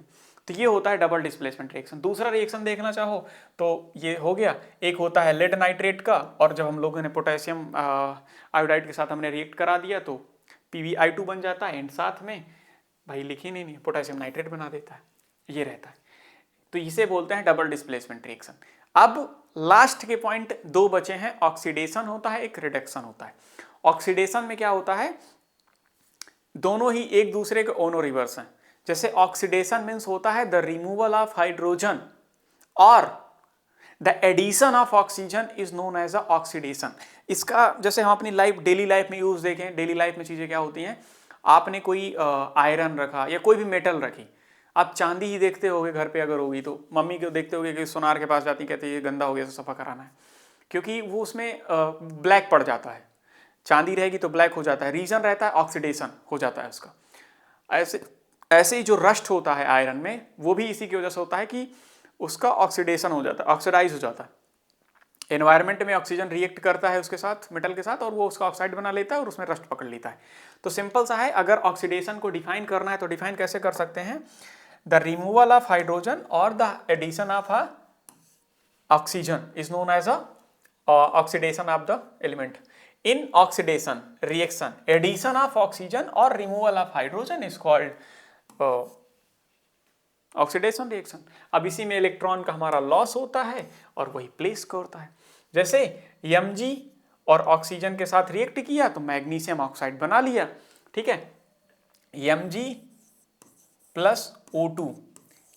तो ये होता है डबल डिस्प्लेसमेंट रिएक्शन। दूसरा रिएक्शन देखना चाहो तो ये हो गया, एक होता है लेड नाइट्रेट का, और जब हम लोगों ने पोटेशियम आयोडाइड के साथ हमने रिएक्ट करा दिया तो PbI2 बन जाता है, एंड साथ में भाई लिखी नहीं पोटेशियम नाइट्रेट बना देता है, ये रहता है। तो इसे बोलते हैं डबल डिस्प्लेसमेंट रिएक्शन। अब लास्ट के पॉइंट दो बचे हैं, ऑक्सीडेशन होता है, एक रिडक्शन होता है। ऑक्सीडेशन में क्या होता है, दोनों ही एक दूसरे के ओनो रिवर्स हैं। जैसे ऑक्सीडेशन मीन्स होता है द रिमूवल ऑफ हाइड्रोजन और the addition of oxygen is known as a oxidation. इसका जैसे हम अपनी लाइफ डेली लाइफ में यूज देखें, डेली लाइफ में चीजें क्या होती हैं, आपने कोई आयरन रखा या कोई भी मेटल रखी, आप चांदी ही देखते होगे घर पे, अगर होगी तो मम्मी को देखते होगे कि सोनार के पास जाती, कहती है ये गंदा हो गया तो सफा कराना है, क्योंकि वो उसमें ब्लैक पड़ जाता है। चांदी रहेगी तो ब्लैक हो जाता है, रीजन रहता है ऑक्सीडेशन हो जाता है उसका। ऐसे ही जो रस्ट होता है आयरन में, वो भी इसी की वजह से होता है कि उसका ऑक्सीडेशन हो जाता है, ऑक्सीडाइज हो जाता है। एनवायरनमेंट में ऑक्सीजन रिएक्ट करता है उसके साथ, मेटल के साथ, और वो उसका ऑक्साइड बना लेता है और उसमें रस्ट पकड़ लेता है। तो सिंपल सा है, अगर ऑक्सीडेशन को डिफाइन करना है तो डिफाइन कैसे कर सकते हैं, द रिमूवल ऑफ हाइड्रोजन और the addition of oxygen is known as a oxidation of the element. In oxidation reaction addition of oxygen और removal of hydrogen is called oxidation reaction. अब इसी में इलेक्ट्रॉन का हमारा लॉस होता है और वही प्लेस का होता है। जैसे Mg और ऑक्सीजन के साथ रिएक्ट किया तो मैग्नीशियम ऑक्साइड बना लिया। ठीक है, Mg प्लस O2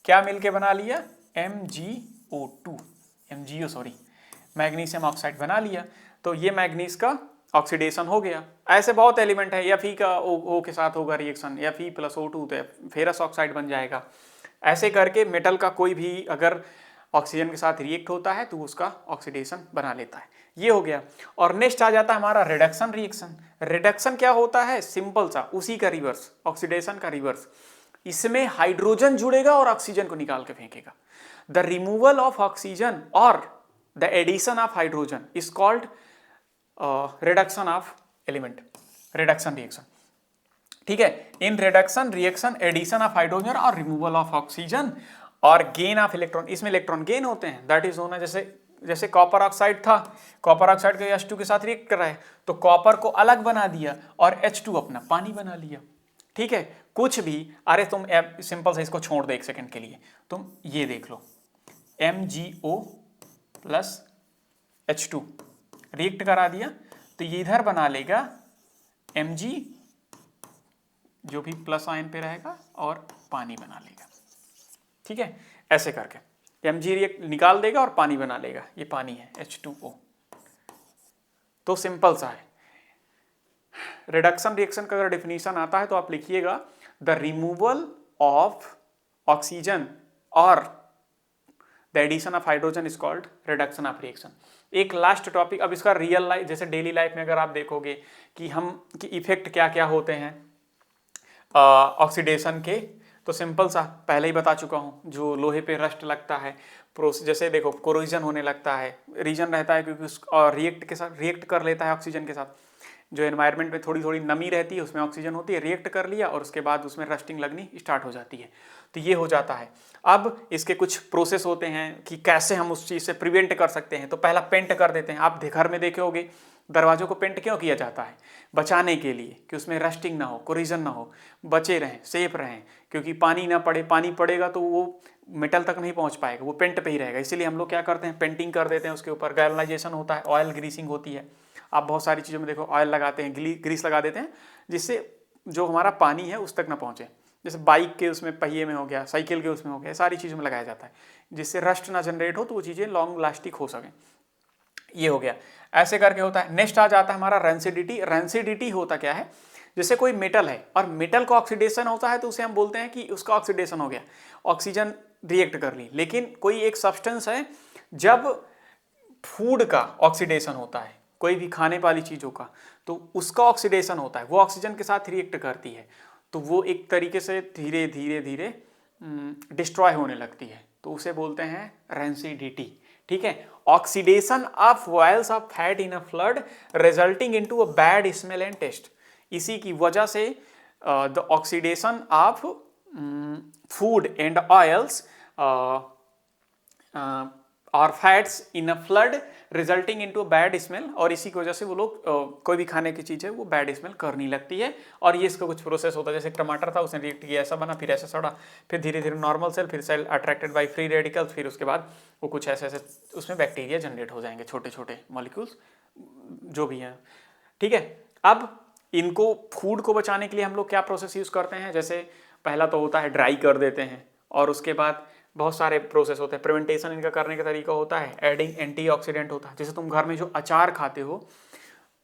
क्या मिलके बना लिया, MgO2, मैग्नीशियम ऑक्साइड बना लिया। तो ये मैग्नीज का ऑक्सीडेशन हो गया। ऐसे बहुत एलिमेंट है, Fe का O के साथ होगा रिएक्शन, Fe प्लस O2 तो फेरस ऑक्साइड बन जाएगा। ऐसे करके मेटल का कोई भी अगर ऑक्सीजन के साथ रिएक्ट होता है तो उसका ऑक्सीडेशन बना लेता है। ये हो गया। और नेक्स्ट आ जाता है हमारा रिडक्शन रिएक्शन। रिडक्शन क्या होता है, सिंपल सा उसी का रिवर्स, ऑक्सीडेशन का रिवर्स। इसमें हाइड्रोजन जुड़ेगा और ऑक्सीजन को निकाल के फेंकेगा। द रिमूवल ऑफ ऑक्सीजन और the addition of hydrogen is called reduction of element, reduction reaction. ठीक है, in reduction reaction addition of hydrogen और रिमूवल ऑफ ऑक्सीजन और गेन ऑफ इलेक्ट्रॉन, इसमें इलेक्ट्रॉन गेन होते हैं, दैट इज होना। जैसे कॉपर ऑक्साइड था, कॉपर ऑक्साइड के H2 के साथ रिएक्ट कर रहा है तो कॉपर को अलग बना दिया और H2 अपना पानी बना लिया। ठीक है, कुछ भी, अरे तुम सिंपल से इसको छोड़ दो एक सेकंड के लिए, तुम ये देख लो MgO प्लस H2 रिएक्ट करा दिया तो ये इधर बना लेगा Mg जो भी प्लस आयन पे रहेगा और पानी बना लेगा। ठीक है, ऐसे करके Mg रिएक्ट निकाल देगा और पानी बना लेगा, ये पानी है H2O। तो सिंपल सा है। रिडक्शन रिएक्शन का अगर डिफिनीशन आता है तो आप लिखिएगा द रिमूवल ऑफ ऑक्सीजन और the addition of hydrogen is called reduction of reaction. एक लास्ट टॉपिक, अब इसका रियल लाइफ जैसे डेली लाइफ में अगर आप देखोगे कि इफेक्ट क्या क्या होते हैं ऑक्सीडेशन के, तो सिंपल सा पहले ही बता चुका हूँ। जो लोहे पे रस्ट लगता है, जैसे देखो कोरोजन होने लगता है, रीजन रहता है क्योंकि रिएक्ट कर लेता है ऑक्सीजन के साथ। जो एनवायरनमेंट में थोड़ी थोड़ी नमी रहती है उसमें ऑक्सीजन होती है, रिएक्ट कर लिया और उसके बाद उसमें रस्टिंग लगनी स्टार्ट हो जाती है, तो ये हो जाता है। अब इसके कुछ प्रोसेस होते हैं कि कैसे हम उस चीज़ से प्रिवेंट कर सकते हैं। तो पहला पेंट कर देते हैं। आप घर में देखे होगे दरवाजों को पेंट क्यों किया जाता है, बचाने के लिए कि उसमें रस्टिंग ना हो, कोरिजन ना हो, बचे रहें, सेफ रहें, क्योंकि पानी ना पड़े, पानी पड़ेगा तो वो मेटल तक नहीं पहुंच पाएगा, वो पेंट पे ही रहेगा। इसीलिए हम लोग क्या करते हैं, पेंटिंग कर देते हैं उसके ऊपर, गैल्वनाइजेशन होता है, ऑयल ग्रीसिंग होती है। आप बहुत सारी चीज़ों में देखो ऑयल लगाते हैं, ग्रीस लगा देते हैं, जिससे जो हमारा पानी है उस तक ना पहुँचे। जैसे बाइक के उसमें पहिए में हो गया, साइकिल के उसमें हो गया, सारी चीज़ों में लगाया जाता है जिससे रस्ट ना जनरेट हो, तो वो चीज़ें लॉन्ग लास्टिक हो सकें। ये हो गया, ऐसे करके होता है। नेक्स्ट आ जाता है हमारा रेंसिडिटी। रेंसिडिटी होता क्या है, जैसे कोई मेटल है और मेटल का ऑक्सीडेशन होता है तो उसे हम बोलते हैं कि उसका ऑक्सीडेशन हो गया, ऑक्सीजन रिएक्ट कर ली। लेकिन कोई एक सब्सटेंस है, जब फूड का ऑक्सीडेशन होता है, कोई भी खाने वाली चीज़ों का, तो उसका ऑक्सीडेशन होता है, वो ऑक्सीजन के साथ रिएक्ट करती है, तो वो एक तरीके से धीरे धीरे धीरे डिस्ट्रॉय होने लगती है, तो उसे बोलते हैं रेंसिडिटी। ठीक है, oxidation of oils of fat in a food resulting into a bad smell and taste. इसी की वजह से the oxidation of food and oils और fats in a food resulting into bad smell, और इसी की वजह से वो लोग कोई भी खाने की चीज़ है वो बैड स्मेल करने लगती है। और ये इसका कुछ प्रोसेस होता है, जैसे टमाटर था, उसने रिएक्ट किया, ऐसा बना, फिर ऐसा सड़ा, फिर धीरे धीरे नॉर्मल सेल, फिर cell attracted by free radicals, फिर उसके बाद वो कुछ ऐसे ऐसे उसमें बैक्टीरिया जनरेट हो जाएंगे, छोटे छोटे मॉलिक्यूल्स जो भी हैं। ठीक है, अब इनको फूड को बचाने के लिए हम लोग क्या प्रोसेस यूज़ करते हैं, जैसे पहला तो होता है ड्राई कर देते हैं, और उसके बाद बहुत सारे प्रोसेस होते हैं। प्रिवेंटेशन इनका करने का तरीका होता है एडिंग एंटीऑक्सीडेंट होता है। जैसे तुम घर में जो अचार खाते हो,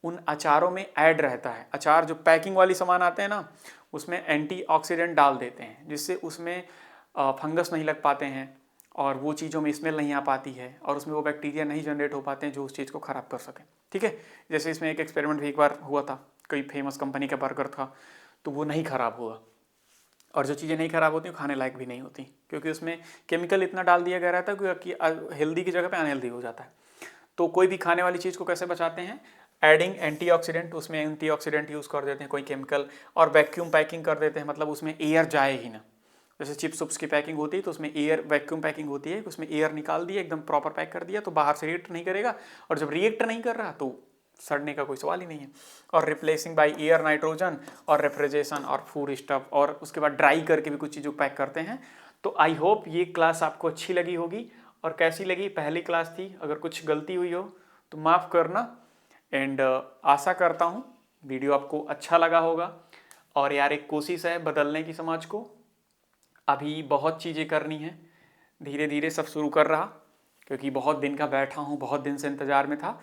उन अचारों में ऐड रहता है, अचार जो पैकिंग वाली सामान आते हैं ना, उसमें एंटीऑक्सीडेंट डाल देते हैं, जिससे उसमें फंगस नहीं लग पाते हैं और वो चीज़ों में स्मेल नहीं आ पाती है, और उसमें वो बैक्टीरिया नहीं जनरेट हो पाते हैं जो उस चीज़ को ख़राब कर सकें। ठीक है, जैसे इसमें एक एक्सपेरिमेंट भी एक बार हुआ था, कोई फेमस कंपनी का बर्गर था, तो वो नहीं ख़राब हुआ, और जो चीज़ें नहीं खराब होती खाने लायक भी नहीं होती, क्योंकि उसमें केमिकल इतना डाल दिया गया रहता है कि हेल्दी की जगह पे अनहेल्दी हो जाता है। तो कोई भी खाने वाली चीज़ को कैसे बचाते हैं, एडिंग एंटीऑक्सीडेंट, उसमें एंटीऑक्सीडेंट यूज़ कर देते हैं, कोई केमिकल, और वैक्यूम पैकिंग कर देते हैं, मतलब उसमें एयर जाए ही ना। जैसे चिप्स उप्स की पैकिंग होती है तो उसमें एयर वैक्यूम पैकिंग होती है, उसमें एयर निकाल दिया, एकदम प्रॉपर पैक कर दिया, तो बाहर से रिएक्ट नहीं करेगा, और जब रिएक्ट नहीं कर रहा तो सड़ने का कोई सवाल ही नहीं है। और रिप्लेसिंग बाय एयर नाइट्रोजन और रेफ्रिजरेशन और फूड स्टफ, और उसके बाद ड्राई करके भी कुछ चीज़ों को पैक करते हैं। तो आई होप ये क्लास आपको अच्छी लगी होगी, और कैसी लगी, पहली क्लास थी, अगर कुछ गलती हुई हो तो माफ़ करना। एंड आशा करता हूँ वीडियो आपको अच्छा लगा होगा, और यार एक कोशिश है बदलने की समाज को, अभी बहुत चीज़ें करनी है, धीरे धीरे सब शुरू कर रहा, क्योंकि बहुत दिन का बैठा हूँ, बहुत दिन से इंतज़ार में था।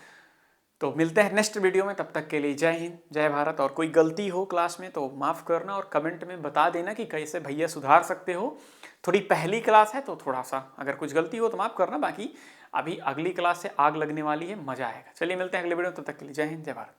तो मिलते हैं नेक्स्ट वीडियो में, तब तक के लिए जय हिंद जय भारत। और कोई गलती हो क्लास में तो माफ़ करना, और कमेंट में बता देना कि कैसे भैया सुधार सकते हो। थोड़ी पहली क्लास है तो थोड़ा सा अगर कुछ गलती हो तो माफ़ करना, बाकी अभी अगली क्लास से आग लगने वाली है, मज़ा आएगा। चलिए मिलते हैं अगले वीडियो में, तब तक के लिए जय हिंद जय भारत।